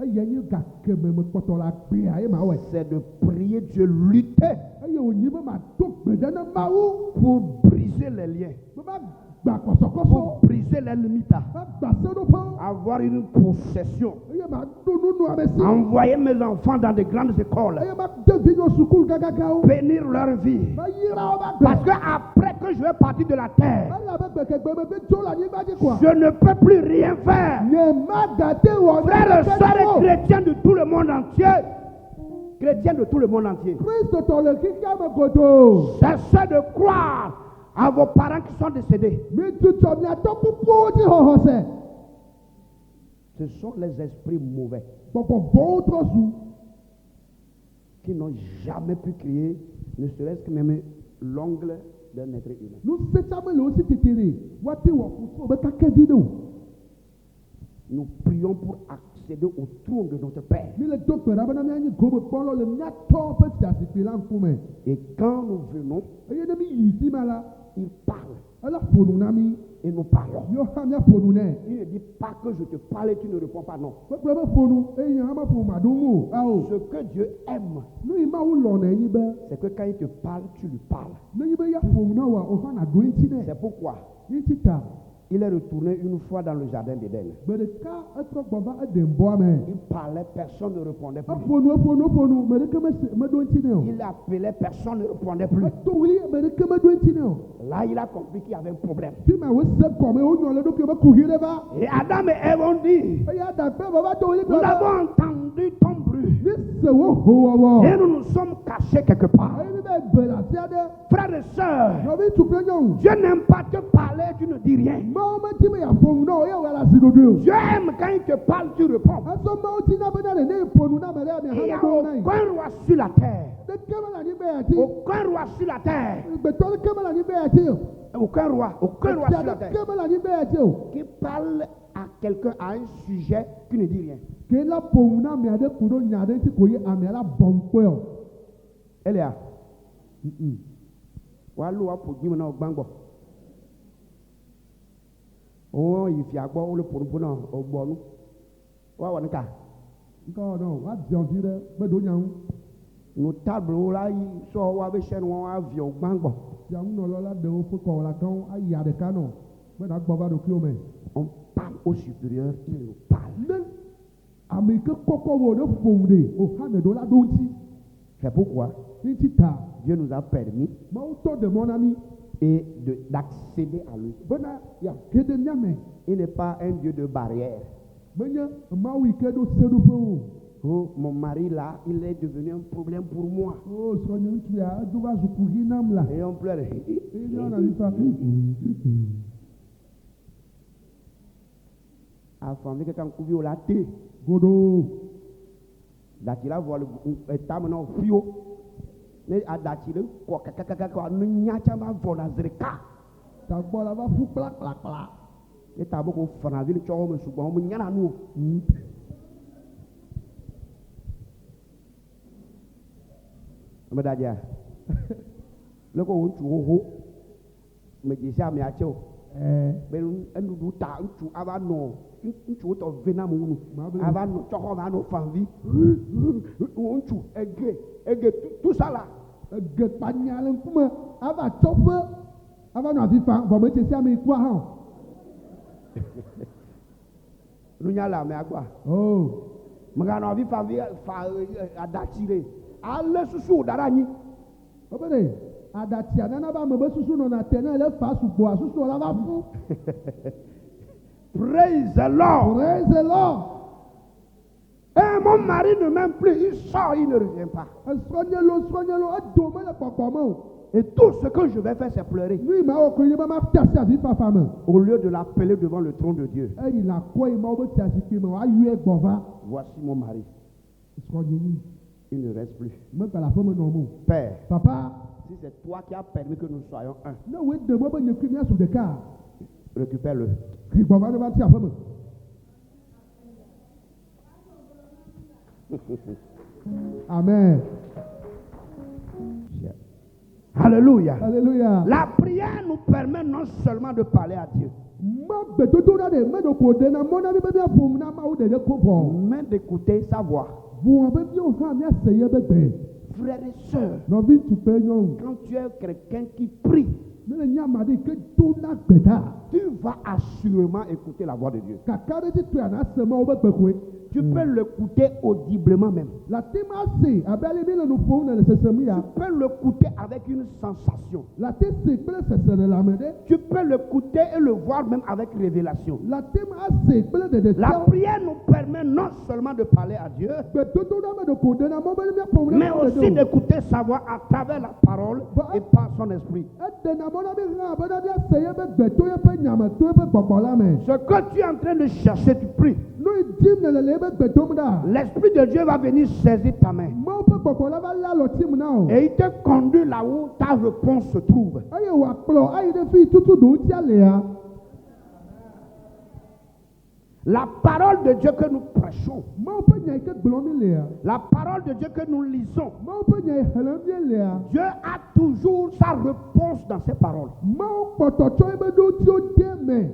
Eye nyi ga ke me kpoto la gbe ya e ma we. C'est de prier Dieu, lutter Eye onyi be ma to gbe de na ma wu. pour briser les liens, Me ba gba kosokoso. pour briser les limites, Ba gba se do po. avoir une possession, Eye ma do nu amesi. envoyer mes enfants dans de grandes écoles, Eye ma de vi no sukul gaga o. bénir leur vie. Ba yira o ba gbe. Parce que après que je vais partir de la terre, Ba la be gbe ke gbe me fi jo la ni ba di kwa. je ne peux plus rien faire. Nye ma gate wo. Frères et sœurs et chrétiens de tout le monde entier, chrétiens de tout le monde entier, Kristo to le kika me godo. cessez de croire à vos parents qui sont décédés. Mi tu to mi ato pupo ti ho ho se. Ce sont les esprits mauvais Popo bo tro su. qui n'ont jamais pu créer, ne serait-ce que même l'ongle d'un être humain. Nu se ta me lo si titere. Wati wo fuso be ka ke video. Nous prions pour accéder au trône de notre Père. Mi le do gbe ɖa bena míanyi gome kpɔlɔ le míatɔ ƒe fiazikpui la ŋkume. Et quand nous venons, Eye ne mi yi fi ma la, il parle ela ƒo nu na mi. et nous parlons. Míawo hã míaƒo nu nɛ. Il ne dit pas que je te parle et tu ne réponds pas, non. Kpekpe be ƒo nu eye hã ma ƒo ma ɖo ŋu o. Ao. Ce que Dieu aime, Nu yi Mawu lɔna enyi be c'est que quand il te parle, tu lui parles. ne nyi be ya ƒo nu na woa, o hã naɖo eŋuti nɛ. C'est pourquoi Ŋuti ta. il est retourné une fois dans le jardin d'Éden. Gbe ɖeka etrɔ gbɔ va edembɔa me. Il parlait, personne ne répondait plus. Eƒo nu, me ɖeke meɖo eŋuti nɛ o. Il appelait, personne ne répondait plus. Eto ɣli, me ɖeke meɖo eŋuti nɛ o. Là, il a compris qu'il y avait un problème. Fi ma wose gɔme wonyɔ le ɖokui be kuhi ɖe va. Et Adam et Ève ont dit, Eye adakpe baba to ɣli nous gblɔ be, avons entendu ton bruit mi se wo howɔwɔ. et nous nous sommes cachés quelque part. Eye mi be gbe le asi aɖe. Frères et sœurs, Nɔvi ŋutsu kple nyɔnu. Dieu n'aime pas te parler, tu ne dis rien. Mawu medi be yeaƒo nu na wo, ye wòle asi ɖoɖoe o. Dieu aime quand il te parle, tu réponds. Esɔ Mawu tina bena ne ƒo nu na ame ɖe, Il n'y amia a hã meɖo na yi. aucun roi sur la terre. Ɖeke mele anyigba ya dzi. Aucun roi sur la terre. Gbetɔ ɖeke mele anyigba ya dzi o. Aucun roi sur la terre. Ɖeke mele anyigba ya dzi o. Qui parle à quelqu'un, à un sujet qui ne dit rien. Ke la ƒo nu na ame aɖe ku ɖo nya aɖe ŋuti ko ye amea la bɔm kpɔe o. Elia, walu wa ƒo dzime na wo gbãgbɔ. Wo yi fia gbɔ, wole ƒo na wo gbɔ nu. Woawɔ ne ka? Nkɔ no, wa diɔ vi ɖe be ɖo nya ŋu. Nu tablewo la yi sɔ wa be chaîne wa viɔ gbãgbɔ. Tia ŋunɔlɔ la ɖe woƒe kɔwɔla gãwo ayi ɖeka nɔ be nagbɔ va ɖokuiwo me. On parle au supérieur, il nous parle. Ne ame yi ke kɔkɔ wo ne ƒo nu ɖe, o hã ne ɖo la ɖo ŋuti. C'est pourquoi Ŋuti ta, Dieu nous a permis Mawu tɔ de mɔ na mi et d'accéder à lui. bena yage ɖe mía me. Il n'est pas un Dieu de barrière. Menye Mawu yi ke ɖo seɖoƒe o. Oh, mon mari là, il est devenu un problème pour moi. O srɔ̃nye ŋutsu ya edo va zu kuhi nam la. Et on pleure. Eye nyɔnu avi fa. Afɔmi keka ŋkuviwo la te. Goɖo. Dati la vɔ le tame na ƒio. Ne adatsi ɖe kɔ kakakaka nu nyatsa ma vɔ na zreka. Tagbɔ la va ƒu kplakplakpla. Ne ta be ko fana vi le tsɔ wo me sugbɔ wo me nyana nu. Ame da dia. Le ko ŋutsu xoxo. Me dze sia me atse o. Be enuɖu ta ŋutsu ava nɔ ŋutsu tɔ ve na mo nu. Ava nɔ tsɔxɔ va nɔ fanvi. Ŋutsu ege tout ça là. Ege kpanya le ŋkume ava tsɔƒe ava nɔ avi fa vɔ me dze sia me kua hã o. Nunya le amea gbɔa. Oh. Meganɔ avi fa adatsi ɖe. Ale susu da ɖe anyi. Wobe ɖe adatsia nana be ame be susu nɔna te ne le fa sugbɔa susu la va ƒu. Praise the Lord. Praise the Lord. Et mon mari ne m'aime plus, il sort, il ne revient pas. Srɔ̃nyelo edo mele kpɔkpɔme o. Et tout ce que je vais faire, c'est pleurer. Nu yi ma wɔ ko nye be ma fiase avi fafa me. Au lieu de l'appeler devant le trône de Dieu. Eyi la kɔ yi ma wo be fiazikpui me woayɔe gbɔ va. Voici mon mari. Srɔ̃nye nyi. Il ne reste plus. Megbe le aƒeme nɔm o. Père, Papa. si c'est toi qui as permis que nous soyons un, Ne woe de mo be nye kui míasu ɖeka. récupère-le. Kri gbɔ va ne va ti aƒeme. Amen. Alléluia. Alléluia. La prière nous permet non seulement de parler à Dieu, Ma gbedodo ɖa ɖe me ɖo ko ɖe na mɔ na mi be míaƒo nu na Mawu ɖeɖe ko vɔ. mais d'écouter sa voix. Vɔ be míawo hã míase ye be gbe. Frères et sœurs, Nɔvi ŋutsu kple nyɔnu. quand tu es quelqu'un qui prie, Ne le nye ame aɖe yi ke do na gbeda. tu vas assurément écouter la voix de Dieu. Kaka ɖe dzi toe ana se Mawu be gbe koe. Tu peux l'écouter audiblement même. La te ma se abe ale mi le nu ƒom le sesem ya. Tu peux l'écouter avec une sensation. La te se kple sese le lãme ɖe. Tu peux l'écouter et le voir même avec révélation. La te ma se kple ɖeɖe La fiawo. prière nous permet non seulement de parler à Dieu, Gbedodo ɖa me ɖo ko ɖe na mɔ be míaƒo nu na mais Mawu aussi ɖeɖe o. d'écouter sa voix à travers la parole et par son esprit. Eɖe na mɔ na mi hã be na míase ye be gbe to yeƒe nyame to yeƒe gbɔgbɔ la me. Ce que tu es en train de chercher, tu pries. Nu yi dim ne le yebe gbe dom ɖa. L'Esprit de Dieu va venir saisir ta main. Mawu ƒe gbɔgbɔ la va lé alɔtsim na o. Et il te conduit là où ta réponse se trouve. Eye wòakplɔ ayi ɖe fi tutu ɖo ŋutia lea. La parole de Dieu que nous prêchons, Mawu ƒe nya yi ke gblɔm mi lea, la parole de Dieu que nous lisons, Mawu ƒe nya yi xlẽm mi lea, Dieu a toujours sa réponse dans ses paroles. Mawu kpɔtɔtsɔ yi be ɖotiwo de me.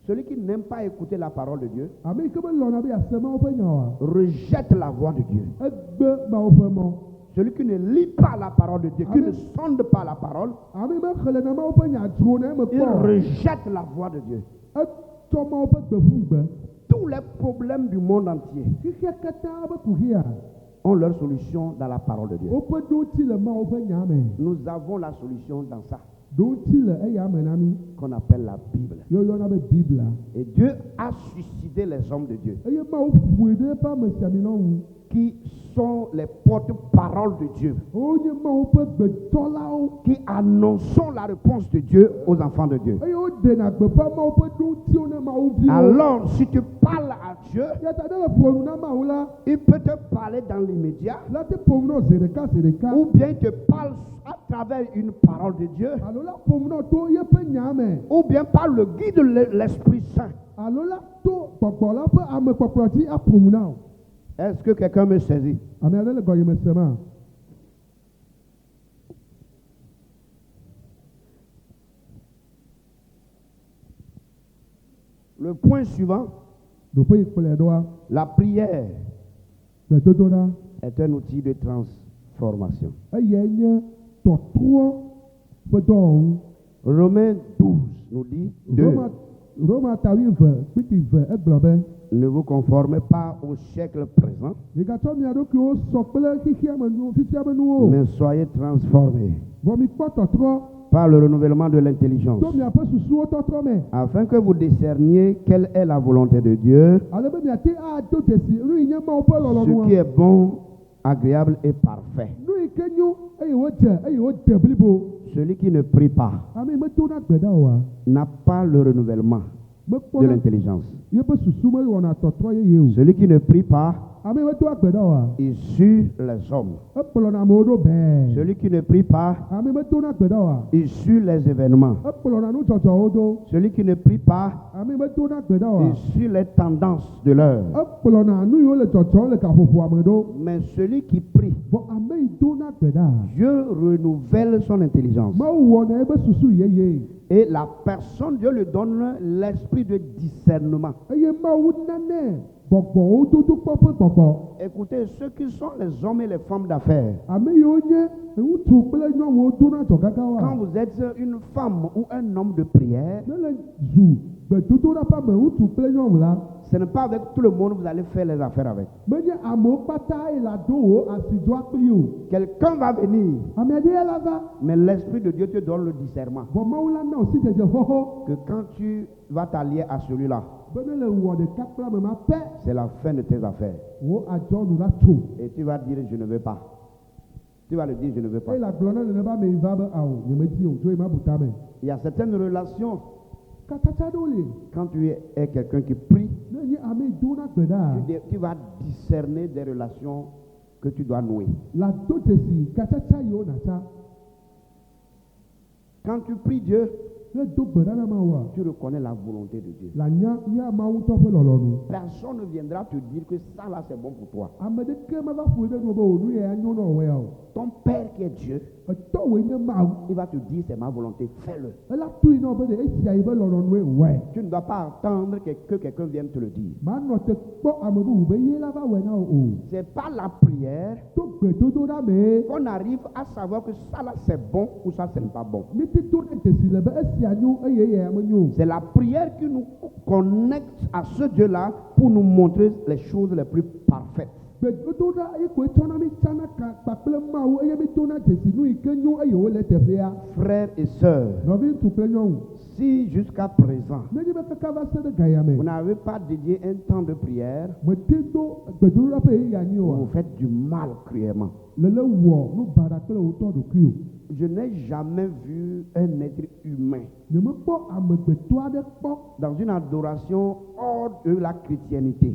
Celui qui n'aime pas écouter la parole de Dieu Ame yi ke melɔ̃na be yease Mawu ƒe nya oa, rejette la voix de Dieu. egbe Mawu ƒe mɔ. Celui qui ne lit pas la parole de Dieu, qui ne sonde pas la parole, Ame yi mexlẽna Mawu ƒe nya dzrona eme il kpɔ, rejette la voix de Dieu. etsɔ Mawu ƒe gbeƒugbe. Tous les problèmes du monde entier Xixia katã be kuhia, ont leur solution dans la parole de Dieu. woƒe ɖoti le Mawu ƒe nya me. Nous avons la solution dans ça Ɖoti le eya me na mi. qu'on appelle la Bible. Yɔyɔna be Bibla. Et Dieu a suscité les hommes de Dieu Eye Mawu ƒoe ɖe eƒe amesiaminɔwo ŋu. qui sont les porte-paroles de Dieu, Wonye Mawu ƒe gbetɔlawo. qui annonçons la réponse de Dieu aux enfants de Dieu. Eye woɖena gbeƒã Mawu ƒe ɖotiwo ne Mawu viwo. Alors, si tu parles à Dieu, Yata ɖe le ƒo nu na Mawu la, il peut te parler dans l'immédiat, la te ƒom nɔ zi ɖeka. ou bien il te parle à travers une parole de Dieu, Alo la ƒom nɔ to yeƒe nya me. ou bien par le guide de l'Esprit Saint. Alo la to gbɔgbɔ la ƒe amekpɔkplɔ dzi aƒom na wo. Est-ce que quelqu'un me saisit? Ame aɖe le gɔnyeme se ma. Le point suivant, Ɖoƒe yi kplɔe ɖoa, la prière gbedodoɖa. est un outil de transformation. Eyae nye tɔtrɔ ƒe dɔwɔnu. Romains 12 nous dit 2. Roma tawi eve kpikpi ve egblɔ be, Ne vous conformez pas au siècle présent, migatsɔ mia ɖokuiwo sɔ kple xixia me nuwo, fifia me nuwo. mais soyez transformés Vɔ mikpɔ tɔtrɔ par le renouvellement de l'intelligence, to miaƒe susuwo tɔtrɔ me. afin que vous discerniez quelle est la volonté de Dieu, Ale be miate ado desi nu yi nye Mawu ƒe ce qui lɔlɔ̃nua. est bon, agréable et parfait. Nu yi ke nyo eye wodze eye wode blibo. Celui qui ne prie pas Ame yi metona gbe ɖa oa, n'a pas le renouvellement de mekpɔna l'intelligence. yeƒe susu me wɔna tɔtrɔ yeye o. Celui qui ne prie pas, Ame yi medo agbe ɖa oa, il sue les hommes. ekplɔna amewo ɖo bɛɛ. Celui qui ne prie pas, Ame yi metona gbe ɖa oa, il sue les événements. ekplɔna nudzɔdzɔwo ɖo. Celui qui ne prie pas, Ame yi metona gbe ɖa oa, il suit les tendances de l'heure. ekplɔna nu yiwo le dzɔdzɔm le gaƒoƒoa me ɖo. Mais celui qui prie, Vɔ ame yi dona gbe ɖa, Dieu renouvelle son intelligence. Mawu wɔna ebe susu yeye. Et la personne, Dieu lui donne l'esprit de discernement. Eye Mawu nane gbɔgbɔwo dodo kpɔ ƒe gbɔgbɔ. Écoutez, ceux qui sont les hommes et les femmes d'affaires, Ame yiwo nye ŋutsu kple nyɔnuwo dona dzɔgaga quand wa. vous êtes une femme ou un homme de prière, Ne le zu gbedodoɖa ƒe ame ŋutsu kple nyɔnu la, ce n'est pas avec tout le monde que vous allez faire les affaires avec. menye amewo kpata ye la do wo asidzoa kpli o. Quelqu'un va venir, Ame aɖe ya la va, mais l'esprit de Dieu te donne le discernement. vɔ Mawu la na wo si dzedze xɔxɔ Que quand tu vas t'allier à celui-là, be ne le wɔ ɖeka kple ame ma pɛ, c'est la fin de tes affaires. wo adzɔnu la tso. Et tu vas dire, je ne veux pas. Tu vas le dire, je ne veux pas. Eye la gblɔ na nene be ame yi va be awo nyemedi o dzo yi ma bu tame. Il y a certaines relations, Katata ɖewo li. quand tu es quelqu'un qui prie, Ne nye ame yi dona gbe ɖa, tu vas discerner des relations que tu dois nouer. la do dzesi katata yiwo nata. Quand tu pries Dieu, Ne do gbe ɖa na Mawua, tu reconnais la volonté de Dieu. la nya ya Mawu tɔ ƒe lɔlɔ̃nu. Personne ne viendra te dire que ça là c'est bon pour toi. Ame ɖeke meva ƒoe ɖe nu be o nu ya nyo na wòe ya o. Ton Père qui est Dieu, Etɔwoe nye Mawu. il va te dire c'est ma volonté, fais-le. Ela tui na wo be ɖe esia yi be lɔlɔ̃nue wɔe. Tu ne dois pas attendre que quelqu'un vienne te le dire. Manɔ te kpɔ ame bubu be ye la va wɔe na wo o. C'est pas la prière To gbedodoɖa me, qu'on arrive à savoir que ça là c'est bon ou ça c'est pas bon. miti do ɖe dzesi le be esia nyo eye ya me nyo. C'est la prière qui nous connecte à ce Dieu-là pour nous montrer les choses les plus parfaites. Gbedodoɖa yi koe tsɔna mi tsana ka kpakple Mawu eye mi dona dzesi nu yi ke nyo eye wole teƒea. Frères et sœurs, Nɔvi ŋutsu kple nyɔnu. si jusqu'à présent Nenye be kaka va se ɖe gaya me, vous n'avez pas dédié un temps de prière, mete do gbedodoɖa ƒe yeya nyi vous oa. vous faites du mal cruellement. Lele wɔ nu baɖa kple wotɔ ɖokui o. Je n'ai jamais vu un être humain Nyemekpɔ amegbetɔ aɖe kpɔ dans une adoration hors de la chrétienté.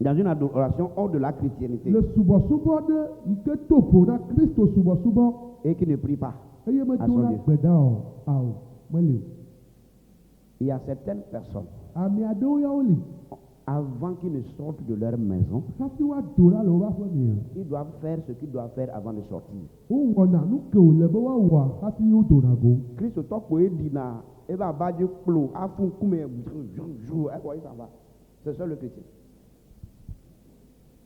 Dans une adoration hors de la chrétienté. le subɔsubɔ ɖe yi ke to ƒo na Kristo subɔsubɔ Et qui ne prie pas. eye À son medona Dieu. gbe ɖa o. Awo meli o. Il y a certaines personnes, Ame aɖewo ya woli. Avant qu'ils ne sortent de leur maison, Hafi woado ɖa le woƒe aƒe mea. ils doivent faire ce qu'ils doivent faire avant de sortir. Wowɔna nu ke wòle be woawɔa hafi wodona go. Christ tɔ koe ɖina eva ba dzi kplo afu ŋkume zuu ekɔ yi sava. C'est ça le chrétien.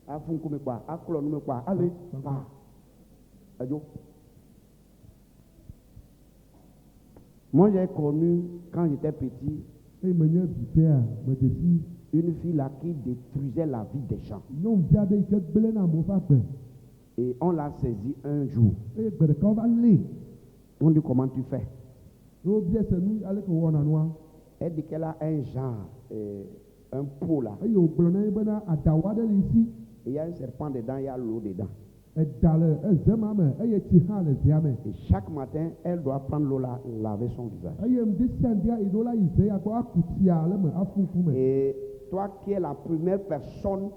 Afu ŋkume kpa aklɔ nume kpa ale va edzo. Moi j'ai connu quand j'étais petit Eye menye vipea medesi. une fille là qui détruisait la vie des gens. Nyɔnuvi aɖe yi ke gblẽ na amewo ƒe agbe. Et on l'a saisi un jour. Eye gbe ɖeka wova lée. On dit comment tu fais? Ne wobia se nu aleke wɔna nua. Elle dit qu'elle a un genre, un pot là. Eye wògblɔ na ye bena adawa aɖe le esi. Et il y a un serpent dedans, il y a l'eau dedans. Eda le eze ma me eye tsi hã le zea me. Et chaque matin, elle doit prendre l'eau là, laver son visage. Eye ŋdi sia ŋdia yi ɖo la yi ze ya gbɔ aku tsia le me afu ŋkume. Et toi qui es la première personne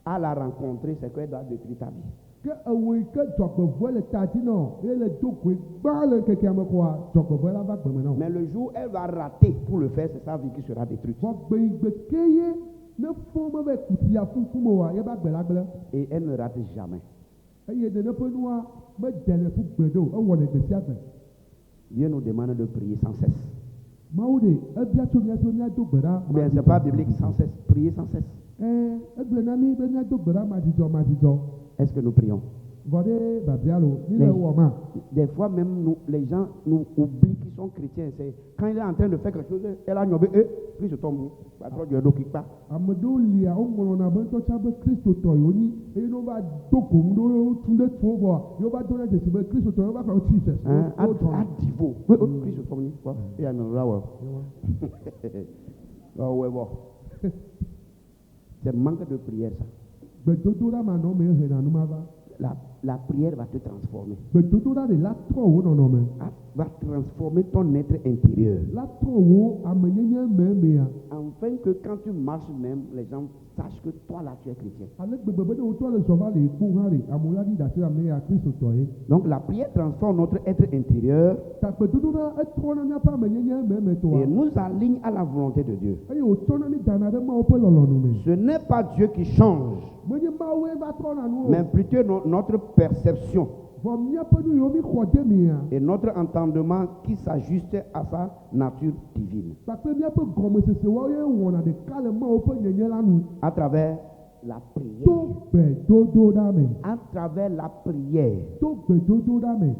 à la rencontrer, c'est qu'elle doit détruire ta vie. Ke ewo yi ke dzɔgbevɔe le ta dzi nɔ eye le do goe gbã le ŋkekea me kɔa dzɔgbevɔe la va gbeme nɔ. Mais le jour où elle va rater pour le faire, c'est sa vie qui sera détruite. Vɔ gbeyigbe ke ye ne fɔ me be ku tsia fu ŋkume oa ye ba gbe la gblẽ. Et elle ne rate jamais. Eye nene ƒe nua mede le ƒu gbe ɖo ewɔnɛ gbe sia gbe. Dieu nous demande de prier sans cesse. Mawu ɖe ebia tso mía so míado gbe ɖa. Ou bien c'est pas biblique, sans cesse. Prier sans cesse. Egblɔ na mí be míado gbe ɖa madzidzɔ. Est-ce que nous prions? Vɔ ɖe babia lo mi le wɔ ma. Des fois même, les gens nous oublient qu'ils sont chrétiens. C'est quand il est en train de faire quelque chose, elle a gnobé, Christ tombe. Patron du dos qui part. Ame ɖewo lia woŋlɔna be ŋutɔ be kristotɔ yewo nyi eye ne wova do gom ɖo tu ɖe tuwo vɔa yewo do na dzesi be kristotɔ yewo va fɔ Jesus. À divo. Christ tombe. Et à nous là, ouais. Ouais, bon. C'est manque de prière, ça. Gbedodoɖa manɔ me hena numa va. La prière va te transformer. Gbedodoɖa ɖe la trɔ wo nɔnɔme. Va transformer ton être intérieur. La trɔ wo amenyenye mea. Afin que quand tu marches même, les gens sachent que toi là tu es chrétien. Ale gbegbe be ne wotɔ le zɔ va le kpo hã ɖe amewo la ɖi ɖase ame ya kristotɔ ye. Donc la prière transforme notre être intérieur. Ta gbedodoɖa etrɔna míaƒe amenyenye me Et tɔa. nous aligne à la volonté de Dieu. Eye wòtsɔna mi dana ɖe Mawu ƒe lɔlɔ̃nu me. Ce n'est pas Dieu qui change, Menye Mawue va trɔna nu o. mais plutôt notre perception Vɔ míaƒe nu yiwo mi xɔ de mea. et notre entendement qui s'ajuste à sa nature divine. Kpakple míaƒe gɔmesesewo ye wɔna ɖeka le Mawu ƒe nyenye la nu. À travers la prière. To gbedodoɖa me. À travers la prière. To gbedodoɖa me.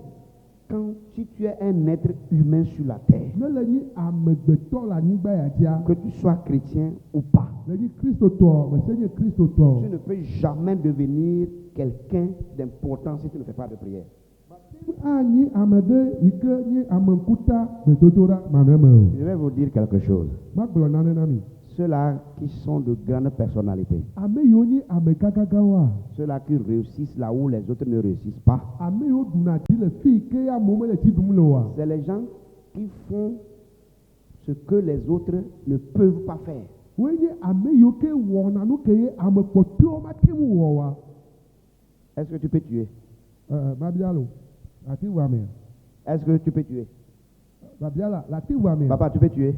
Quand si tu es un être humain sur la terre, Ne le nyi amegbetɔ le anyigba ya dzia. que tu sois chrétien ou pas, Le nyi kristotɔ mese nye tu kristotɔ. ne peux jamais devenir quelqu'un d'important si tu ne fais pas de prière. Anyi ame ɖe yi ke nye ame ŋkuta gbedodoɖa manɔ me o. Je vais vous dire quelque chose. Magblɔ nane na mi. Ceux-là qui sont de grandes personnalités, Ame yiwo nye amegãgãgãwoa. ceux-là qui réussissent là où les autres ne réussissent pas, Ame yiwo ɖuna dzi le fi yi ke amewo mele tsi ɖum le oa. c'est les gens qui font ce que les autres ne peuvent pas faire. Woe nye ame yiwo ke wɔna nu ke ye ame kpɔtɔewo mate ŋu wɔ wa. Est-ce que tu peux tuer? Babia lo, lati wu amea. Est-ce que tu peux tuer? Babia la, lati wu amea. Papa, tu peux tuer?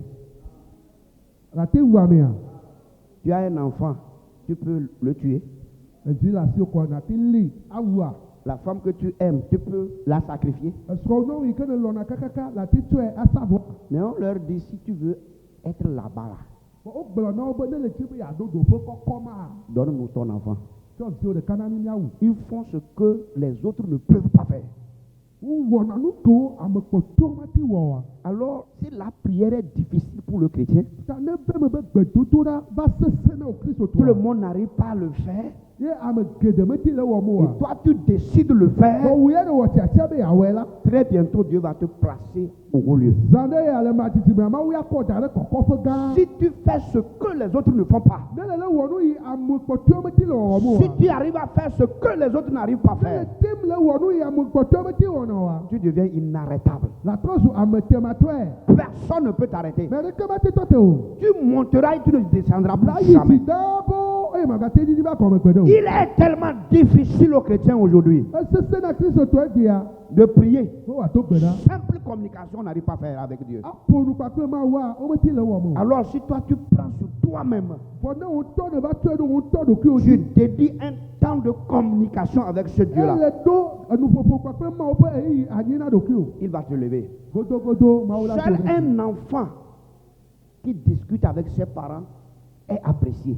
Lati wu amea. Tu as un enfant, tu peux le tuer. Ezi la si kɔ nati li awua. La femme que tu aimes, tu peux la sacrifier. Esrɔ̃nyɔnu yi ke ne lɔna kakaka lati tsɔe asavɔ. Mais on leur dit, si tu veux être là-bas, là, Wogblɔ na wo be ne le tsi be yeaɖo doƒe kɔkɔ ma. donne-nous ton enfant. Tsɔ viwo ɖeka na mi míawu. Ils font ce que les autres ne peuvent pas faire. Wowɔna nu kewo ame kpɔtɔewo mate wɔ wa. Alors, si la prière est difficile pour le chrétien, Ta ne be me be gbedodoɖa va sesẽ na wo kristotɔ. tout le monde n'arrive pas à le faire, Ye ame geɖe mete le wɔm et oa. toi tu décides de le faire, Wɔwu ya ne wɔ tiatia be yeawɔe la. très bientôt Dieu va te placer au haut lieu. Zã ɖe ya le matiti me Mawu ya kɔ da ɖe kɔkɔƒe gã. Si tu fais ce que les autres ne font pas, Ne le wɔ nu yi ame kpɔtɔewo mete le wɔwɔm si oa. tu arrives à faire ce que les autres n'arrivent pas à Ne faire, le tem le wɔ nu yi ame kpɔtɔewo mete wɔna oa. tu deviens inarrêtable. La trɔ zu ame tematɔe. Personne ne peut t'arrêter. Mɛ ɖeke mate tɔ te o. Tu monteras et tu ne descendras La plus yi jamais. si dabo eye magate didi ba kɔme gbe de o. Il est tellement difficile aux chrétiens aujourd'hui Esese na Kristo tɔ egbea. de prier. O wa to gbe da. Simple communication, on n'arrive pas à faire avec Dieu. Aƒo nu kpakple Mawu a, o meti le wɔm o. Alors si toi tu prends sur toi-même, Vɔ ne ŋutɔ ne va tɔe ɖe ŋutɔ ɖokuiwo tu dzi. dédies un temps de communication avec ce Dieu-là, Ele ɖo enuƒoƒo kpakple Mawu ƒe ɣeyiɣi anyi na ɖokuiwo. il va te lever. Godogodo Mawu la Seul to ɖe. un enfant qui discute avec ses parents est apprécié.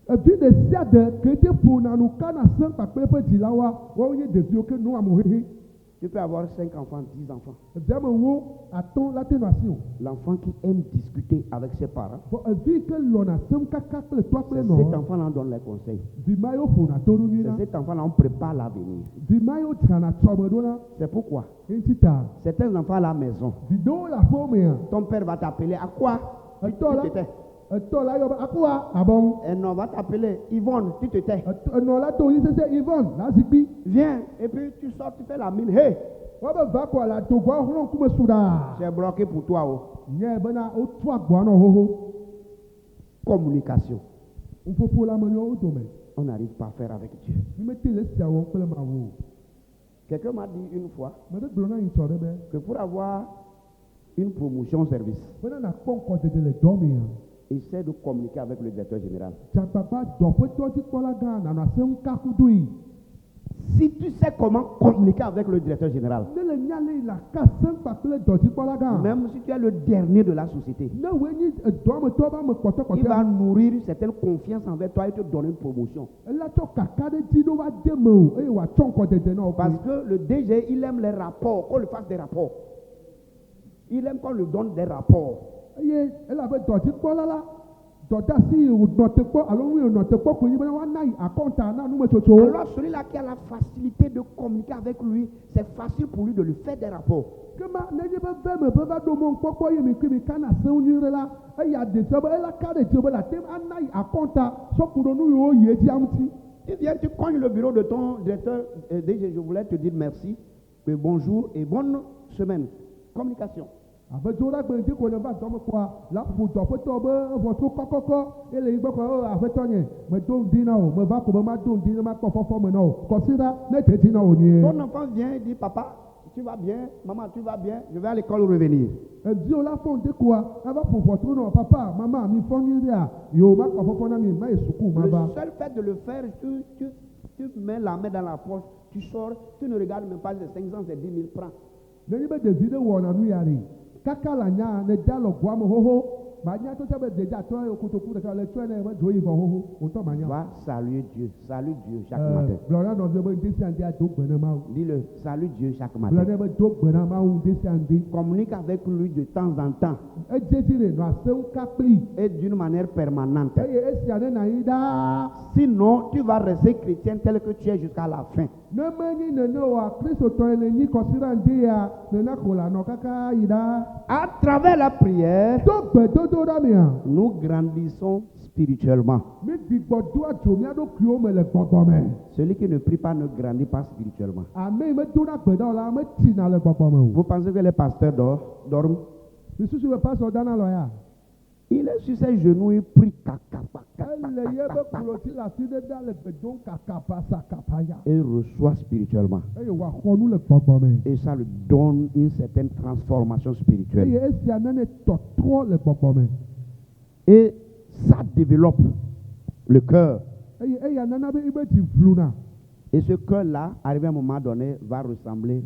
Evi ɖe sia ɖe ke te ƒona nu kana se kpakple eƒe dzilawoa, woawo nye ɖeviwo ke nua mo hehe. Tu peux avoir 5 enfants, 10 enfants. Evia me wo atɔ̃ la te nɔ asi o. L'enfant qui aime discuter avec ses parents, Vɔ evi ke lɔna sem kaka kple toa kple c'est cet nɔ. enfant-là on donne les conseils. Vi ma yewo ƒona to ɖo nyui na. C'est cet enfant-là on prépare l'avenir. Vi ma yewo dzrana tsɔme ɖo na. C'est pourquoi Eŋuti ta. certains enfants à la maison, Vi ɖewo le aƒewo mea. ton père va t'appeler à quoi? Etɔ la Tu te tais. etɔ la yɔ be akua abɔŋ. Un homme va t'appeler Yvonne, tu te tais. Enɔ la to yi sese Yvonne la zikpi. Viens, et puis tu sors, tu fais la mine. Hey, Woabe va kɔ le adogoa hlɔ̃ ŋkume su ɖaa. c'est bloqué pour toi. Oh. Nye bena wotu agboa nɔ xoxo. Communication. Ŋuƒoƒo la me nyo wo dome. On n'arrive pas à faire avec Dieu. Mi mete le sia wɔm kple Mawu o. Quelqu'un m'a dit une fois Me ɖe gblɔ na nyitsɔ ɖe be que pour avoir une promotion au service, bena nakpɔ ŋkɔdede le dɔ mea. essaie de communiquer avec le directeur général. Dzagbagba dɔƒetɔdzikpɔla gã nanɔ asem kakudoe. Si tu sais comment communiquer avec le directeur général, Ne le nya le la ka sem kpakple dɔdzikpɔla gã. même si tu es le dernier de la société, Ne woe nyi edɔmetɔ be ame il va kpɔtɔkpɔtɔ. nourrir une certaine confiance envers toi et te donner une promotion. Ela tsɔ kaka ɖe dzi ɖo va de me o eye wòatsɔ ŋkɔdede na wo. Parce que le DG, il aime les rapports, qu'on lui fasse des rapports. Il aime qu'on lui donne des rapports. Eye elabe dɔdzikpɔla la dɔdeasi wònɔ te kpɔ alo nu wònɔ te kpɔ ko nyi bena woana yi akɔnta na numetsotsowo. Alors celui-là qui a la facilité de communiquer avec lui, c'est facile pour lui de lui faire des rapports. Kema nenye be ve me be va ɖo mɔ ŋkpɔkpɔ ye mi kui mi kana sewo nyui ɖe la eya de sɔ be ela ka ɖe tio be la te ana yi akɔnta sɔku ɖo nu yiwo yi edzia ŋuti. Tu viens, tu cognes le bureau de ton directeur DG, je voulais te dire merci, que bonjour et bonne semaine. Communication. Aƒetɔ la gbe ŋdi ko ne va dɔme kɔa la ƒo dɔƒetɔ be ʋɔtru kɔkɔkɔ ele yi gbɔ kɔ aƒetɔ nye me do ŋdi na o me va ko be ma do ŋdi ne ma kpɔ fɔfɔ me na o kɔsira ne teti na o nyuie. Ton enfant vient et dit, papa, tu vas bien, maman, tu vas bien, je vais à l'école revenir. Eviwo la fɔ ŋdi koa ava ƒo ʋɔtru nɔ papa mama mi fɔ nyui ɖea yewo ma kpɔ fɔfɔ na mi ma yi suku ma Le va. seul fait de le faire, tu mets la main dans la poche, tu sors, tu ne regardes même pas les 500, c'est 10 000 francs. Nenye be ɖevi ɖe wɔna nu ya re kaka la nya ne da le goa me xoxo ma nya to sɛ be dedze atɔ ye kotoku ɖeka le tsɔe ne me dzo yi vɔ xoxo wòtɔ ma nya. Va saluer Dieu chaque matin. Gblɔ na nɔvia be ŋdi sia ŋdi ado gbe na Mawu. Dis-le, salue Dieu chaque Gblɔ matin. nɛ be do gbe na Mawu ŋdi sia ŋdi. Communique avec lui de temps en temps Edze dzi le nɔ aseŋ kakpli. et d'une manière permanente. Eye esia ne na yi ɖaa. Sinon, tu vas rester chrétien tel que tu es jusqu'à la fin. Ne menyi nene oa kristotɔ yi le nyi kɔsira ŋdi ya nene ko la nɔ kaka yi ɖaa. À travers la prière, Do gbedodo ɖa mea. nous grandissons spirituellement. Mi gbigbɔ do adzo mía ɖokuiwo me le gbɔgbɔ me. Celui qui ne prie pas ne grandit pas spirituellement. Ame yi me do na gbe ɖa o la me tina le gbɔgbɔ me o. Vous pensez que les pasteurs dorment? Mi susu be pastor dana lɔ ya. Il est sur ses genoux, il prie Ele ye be kplɔti le asi ɖe da le gbe dom kakapa sakapa ya. et il reçoit spirituellement. Eye wòaxɔ nu le gbɔgbɔ me. Et ça lui donne une certaine transformation Eye spirituelle. esia nene tɔtrɔ le gbɔgbɔ me. Et ça développe le cœur. Eye eya nana be ibe dzi vluna. Et ce cœur-là, arrivé à un moment donné, va ressembler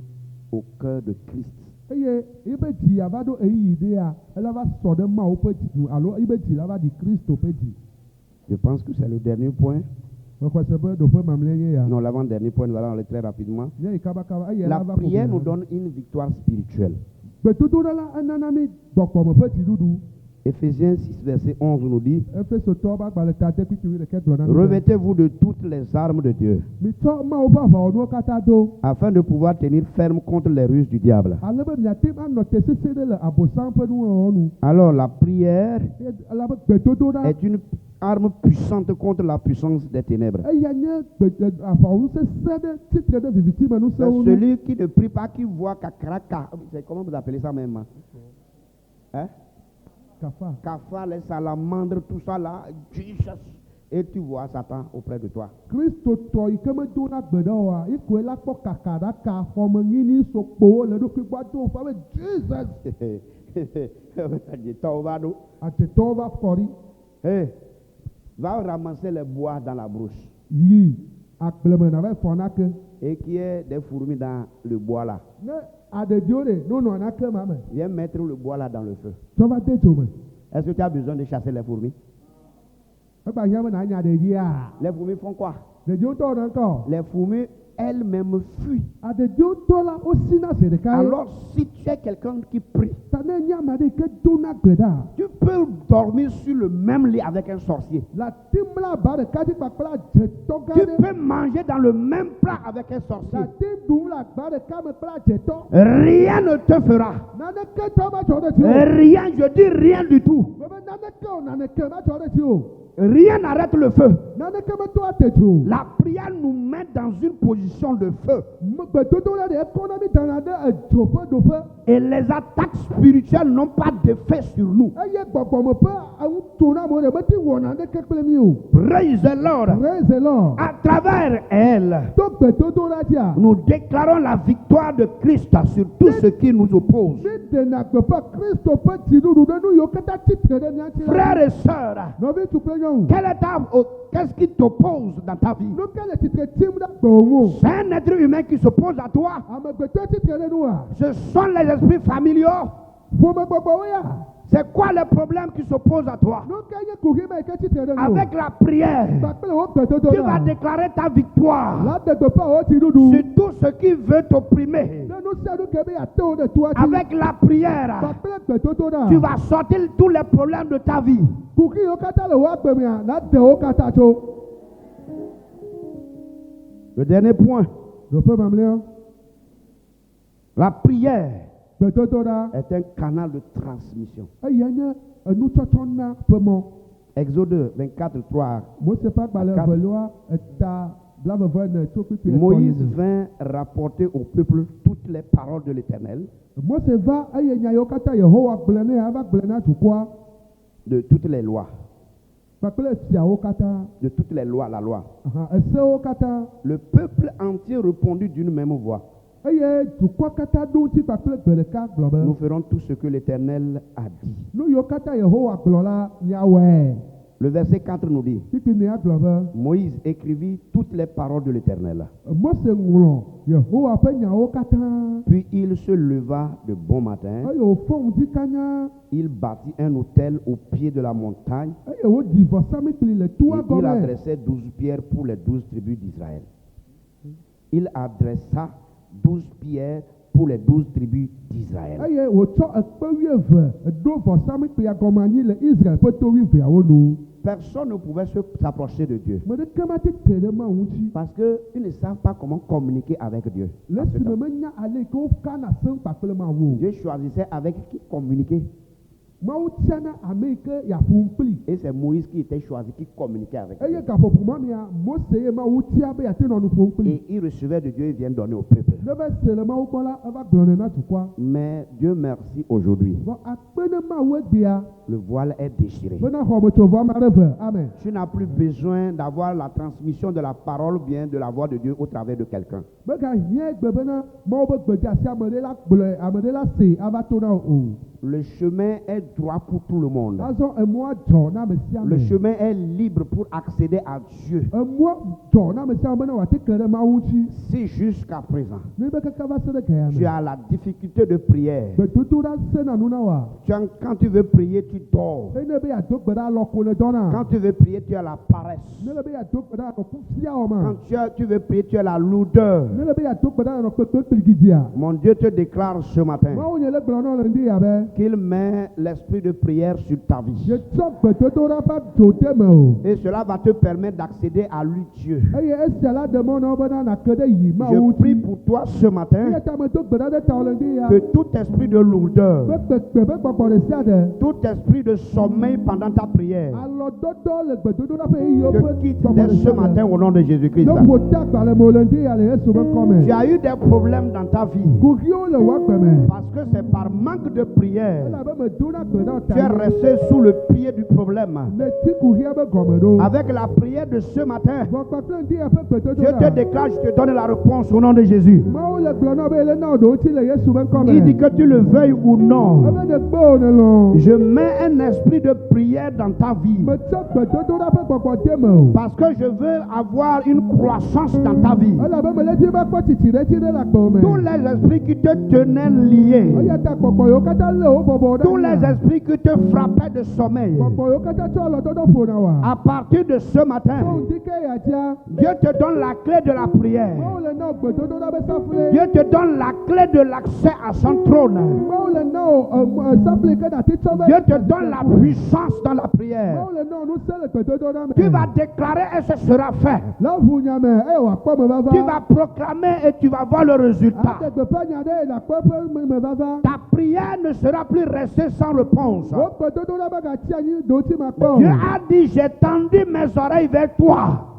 au cœur de Christ. Eye ibe dzi ava ɖo eyiyi ɖea ela va sɔ ɖe Mawu ƒe dzi nu alo ibe dzi la va ɖi Kristo ƒe dzi. Je pense que c'est le dernier point. Mexɔse be ɖoƒe mamlɛ nye ya. Non, l'avant-dernier point, nous allons aller très rapidement. Nye yi kabakaba eye La ela va prière nous ƒo donne une victoire spirituelle. gbedodo ɖe la enana mi gbɔgbɔme ƒe dziɖuɖu. Éphésiens 6, verset 11 nous dit, Efesotɔwo ƒe agbalẽ ta de kpikpi ɖeke gblɔ na mi be, revêtez-vous de toutes les armes de Dieu, mitsɔ Mawu ƒe aʋawɔnuwo katã do. afin de pouvoir tenir ferme contre les ruses du diable. Ale be miate ŋu anɔ te sesẽ ɖe le abosam ƒe nuwɔwɔ nu. Alors la prière Eye ela be gbedodo ɖa est une arme puissante contre la puissance des ténèbres. eya nye aʋawɔnu sesẽ ɖe tsitre ɖe viviti me C'est nusẽwo nu. celui qui ne prie pas, qui voit kakraka. C'est comment vous appelez ça même? Hein? Kafa. Cafard, les salamandres, tout ça là. Jesus. Et tu vois Satan auprès de toi. Kristo tɔ yi ke medo na gbe ɖe o wa, ikoe la kpɔ kaka ɖaka xɔmenyini sokpowo le eɖokui gbɔ do fa be Jesus. Adzetɔwo va kɔɖi. Hey, va ramasser les bois dans la brousse. Yi agbleme na va fɔ nake. Et qui est des fourmis dans le bois là. Ne aɖeɖiwo ɖe nonɔ nake ma me. Viens mettre le bois là dans le feu. Tsɔ va de dzo me. Est-ce que tu as besoin de chasser les fourmis? Egba hiã be na nya ɖeɖia. Les fourmis font quoi? Ɖeɖiwo tɔ ɖe ŋkɔ. Les fourmis elles-mêmes fuient. Aɖeɖiwo tɔ la wosi na zi ɖeka ye. Alors si tu es quelqu'un qui prie, Ta ne nye ame aɖe yi ke do na gbe ɖa. tu peux dormir sur le même lit avec un sorcier. La timla aba ɖeka dzi kpakple adzetɔ gã Tu ɖe. peux manger dans le même plat avec un La sorcier. ti ɖum le agba ɖeka me kple adzetɔ. Rien ne te fera. Naneke tɔ ma tsɔ ɖe ti o. Rien, je dis rien du tout. Bebe naneke o naneke ma tsɔ ɖe ti o. Rien n'arrête le feu. Naneke meto atete o. La prière nous met dans une position de feu. Gbedodo la de ekɔna mi dana ɖe edzoƒe ɖoƒe. Et les attaques spirituelles n'ont pas d'effet sur nous. Eye gbɔgbɔme ƒe awuto na mo ɖe meti wɔ naneke kple mi o. Praise the Lord. Praise the Lord. À travers elle, To gbedodo la dzia. nous déclarons la victoire de Christ sur tout ce qui nous oppose. Mi dena gbeƒe Kristo ƒe dziɖuɖu ɖe nu yiwo katã tsitre ɖe mía ŋuti la. Frères et sœurs, Nɔvi tu kple nyɔnu. qu'est-ce qui t'oppose dans ta vie? Nu ke le tsitre tim ɖe gbɔwò ŋu. C'est un être humain qui s'oppose à toi. Amegbetɔ tsitre ɖe nua. Ce sont les esprits familiaux. Ƒomegbɔgbɔwo ya. C'est quoi le problème qui s'oppose à toi? Nu ke nye kuhime yi ke tsitre ɖe nu. Avec la prière, Kpakple wo gbedodo tu vas la. déclarer ta victoire La de gbeƒe wo dziɖuɖu. sur tout ce qui veut t'opprimer. Ne nu sia nu ke be ate wo ɖe toa dzi. Avec la prière, Kpakple gbedodo la. tu vas sortir tous les problèmes de ta vie. Kuki yiwo katã le wo agbe mea, na de wo katã tso. Le dernier point, Ɖoƒe mamlɛa. la prière Gbedodo la. est un canal de transmission. Eya nye enutsɔtsɔ na ƒe mɔ. Exode 24, 3. Mose ƒe agbalẽ Quatre. evelia eta blaeve-vɔ-ene tso kpikpi Moïse etɔ̃. vint rapporter au peuple toutes les paroles de l'Éternel, Mose va eye nya yiwo katã Yehowa gblẽ nɛ ava gblẽ na dukɔa. de toutes les lois, Kpakple fiawo katã. de toutes les lois, la loi. Esewo katã. Le peuple entier répondit d'une même voix. Eye dukɔ katã ɖo ŋuti kpakple gbe ɖeka gblɔ be. Nous ferons tout ce que l'Éternel a dit. Nu yiwo katã Yehowa gblɔ la miawɔe. Le verset 4 nous dit, Kpikpi nea gblɔ be. Moïse écrivit toutes les paroles de l'Éternel. Mose ŋlɔ Yehowa ƒe nyawo katã. Puis il se leva de bon matin, Eye wòfɔ ŋdi kanya. il bâtit un autel au pied de la montagne Eye wòɖi vɔsamlekpui le et toa il gɔmɛ. adressait 12 pierres pour les 12 tribus d'Israël. Il adressa 12 pierres pour les 12 tribus d'Israël. Eye wòtsɔ ekpe 12 eɖo vɔsamlekpuia gɔme anyi le Israel ƒe to 12 nu. Personne ne pouvait s'approcher de Dieu Me ɖeke ma te te ɖe Mawu ŋuti. parce qu'ils ne savent pas comment communiquer avec Dieu. Le À ce esime temps. menya ale yi ke wokana seŋ kpakple Mawu o. Dieu choisissait avec qui communiquer. Mawu tiana ame yi ke yeaƒo nu kpli. Et c'est Moïse qui était choisi, qui communiquait avec Eye Dieu. gaƒoƒo ma mea Mose ye Mawu tia be yeate nɔ nu ƒom kpli. Et il recevait de Dieu, il vient donner au peuple. Ne be se le Mawu gbɔ la eva gblɔnɛ na dukɔa. Mais Dieu merci aujourd'hui, Vɔ akpe ne Mawu egbea le voile est déchiré. bena xɔmetsovɔ ame aɖe ve. Amen. Tu n'as plus besoin d'avoir la transmission de la parole ou bien de la voix de Dieu au travers de quelqu'un. Megahiã gbe bena Mawu be gbedeasi ame ɖe la gblɔe ame ɖe la se ava to na wo o. Le chemin est droit pour tout le monde. Azɔ emɔa dzɔ na ame sia Le ame. chemin est libre pour accéder à Dieu. Emɔa dzɔ na ame sia ame bena wòate ke ɖe Mawu ŋuti. Si jusqu'à présent, Ne be kaka va se ɖe gaya tu me. as la difficulté de prière, Gbedodo ɖa sena nu na wa. quand tu veux prier, tu dors. Eye ne be yeado gbe ɖa alɔ ko le dɔna. Quand tu veux prier, tu as la paresse. Ne le be yeado gbe ɖa anɔ kufia wɔ ma. Quand tu veux prier, tu as la lourdeur. Ne le be yeado gbe ɖa anɔ kpekpe kpligidia. Mon Dieu te déclare ce matin Mawu nye le gblɔ na wo le ŋdi yabe. qu'il met l'esprit de prière sur ta vie. Yetsɔ gbedodo ɖa va dzo de me o. Et cela va te permettre d'accéder à lui, Dieu. Eye esia la ɖe mɔ na wo bena nake ɖe yi Mawu Je prie ŋuti. pour toi ce matin Eya ta me do gbe ɖa ɖe ta wo le ŋdi ya. que tout esprit de lourdeur, Be kpekpe be gbɔgbɔ ɖe sia ɖe. tout esprit de sommeil pendant ta prière, Alɔdɔdɔ le gbedodo ɖa ƒe yiwo te ƒe quitte gbɔgbɔ dès ɖe ce sia matin ɖe. au nom de Jésus-Christ. Ne ƒo ta agbalẽ me wo le ŋdi ya le Yesu ƒe Tu ŋkɔme. as eu des problèmes dans ta vie Kuxiwo le wo agbe me. parce que c'est par manque de prière prière, Ela be me dona gbe na tu es ta. resté sous le pied du problème. Le tiku hia be gɔme ɖo. Avec la prière de ce matin, Vɔ kpakple ŋdi eƒe gbedodo je te déclare, je te donne la réponse au nom de Jésus. Mawu le gblɔ na be ele na ɖo ŋuti le Yesu be ŋkɔ Il dit me. que tu le veuilles ou non, Ebe ne gbe o ne lɔ. je mets un esprit de prière dans ta vie. Metsɔ gbedodo ɖa ƒe gbɔgbɔ de me o. Parce que je veux avoir une croissance dans ta vie. Elabe mele dzi be kpɔ titi ɖe dzi ɖe le agbe me. Tous les esprits qui te tenaient liés, Eya ta gbɔgbɔ yiwo katã lé wo bɔbɔ ɖe tous les nya. esprits qui te frappaient de sommeil, Gbɔgbɔ yiwo katã tsɔ lɔdɔdɔ ƒona wa. à partir de ce Tso matin, ŋdi ke ya tia. Dieu te donne la clé de la prière. Mawu le na wo gbedodo ɖa be safle. Dieu te donne la clé de l'accès à son trône. Mawu le na wo safle ke ɖati tsɔ be. Dieu te donne la puissance dans la prière. Mawu le na wo nusẽ le gbedodo ɖa me. Tu vas déclarer et ce sera fait. Le ʋu nya me eye wòakpɔ me vava. Tu vas proclamer et tu vas voir le résultat. Ate gbeƒã nya ɖe nakpɔ eƒe me vava. Ta prière ne sera plus restée sans réponse. Wo gbedodo ɖa be gatsi anyi ɖo ti ma kpɔ o. Dieu a dit, j'ai tendu mes oreilles vers toi.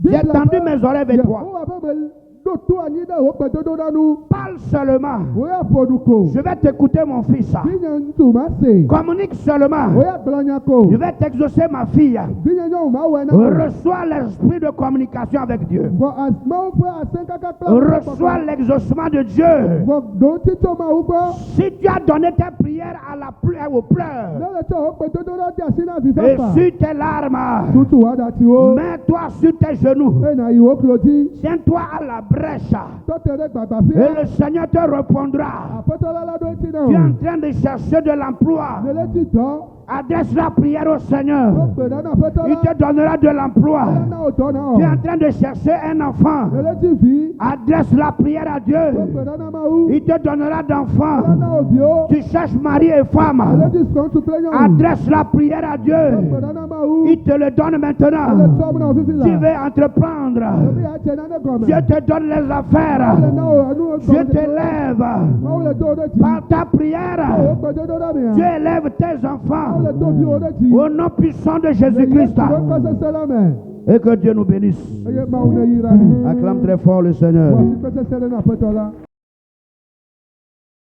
J'ai tendu mes oreilles vers toi. Yehowa be me ɖo to anyi ɖe wo gbedodo ɖa nu. Parle seulement. Wo ya ƒo nu ko. Je vais t'écouter, mon fils. Vinye ŋutsu ma se. Communique seulement. Wo ya gblɔ nya ko. Je vais t'exaucer, ma fille. Vinye nyɔnu ma wɔe na wo. Reçois l'esprit de communication avec Dieu. Vɔ Mawu ƒe asẽ kaka kple Reçois l'exaucement de Dieu. Vɔ ɖo ti tso Mawu gbɔ. Si tu as donné tes prières à la aux Ne pleurs le tsɔ wo gbedodo ɖa de asi na et vifafa. sur tes larmes, Tutu wa ɖati wo. mets-toi sur tes genoux. Ena yi wo klo dzi. Tiens-toi à la brèche Tɔte ɖe gbagbãƒea. et le Seigneur te répondra. Aƒetɔ la la ɖo ŋuti na Tu es wo. en train de chercher de l'emploi. Ne le ti dɔ. Adresse la prière au Wo Seigneur. gbe ɖa na aƒetɔ Il la. te donnera de l'emploi. Ele na wo dɔ na Tu es o. en train de chercher un enfant. Ne le ti vi. Adresse la prière à Wo Dieu. gbe ɖa na Mawu. Il te donnera Ele d'enfants. na wo viwo. Tu cherches mari et Ne le femme. ti srɔ̃ ŋutsu kple nyɔnu. Adresse la prière à Wo gbe Dieu. ɖa na Mawu. Il te le donne Ele maintenant. tsɔm na wo fifi la. Tu veux entreprendre. Ebi ya dze nane gɔme. Dieu te donne les Mawu le affaires. na wo enu Dieu gɔme. t'élève. Mawu le do wo ɖe dzi. Par ta Wo prière, gbedodo ɖa mea. Dieu élève tes Mawu enfants. le do viwo ɖe dzi. Au nom puissant de Jésus-Christ. Le Yesu ƒe sesẽ la me. Et que Dieu nous bénisse. Eye Mawu ne yra mi. Acclame très fort le Seigneur. Wɔ asi ƒe sesẽ ɖe na aƒetɔ la.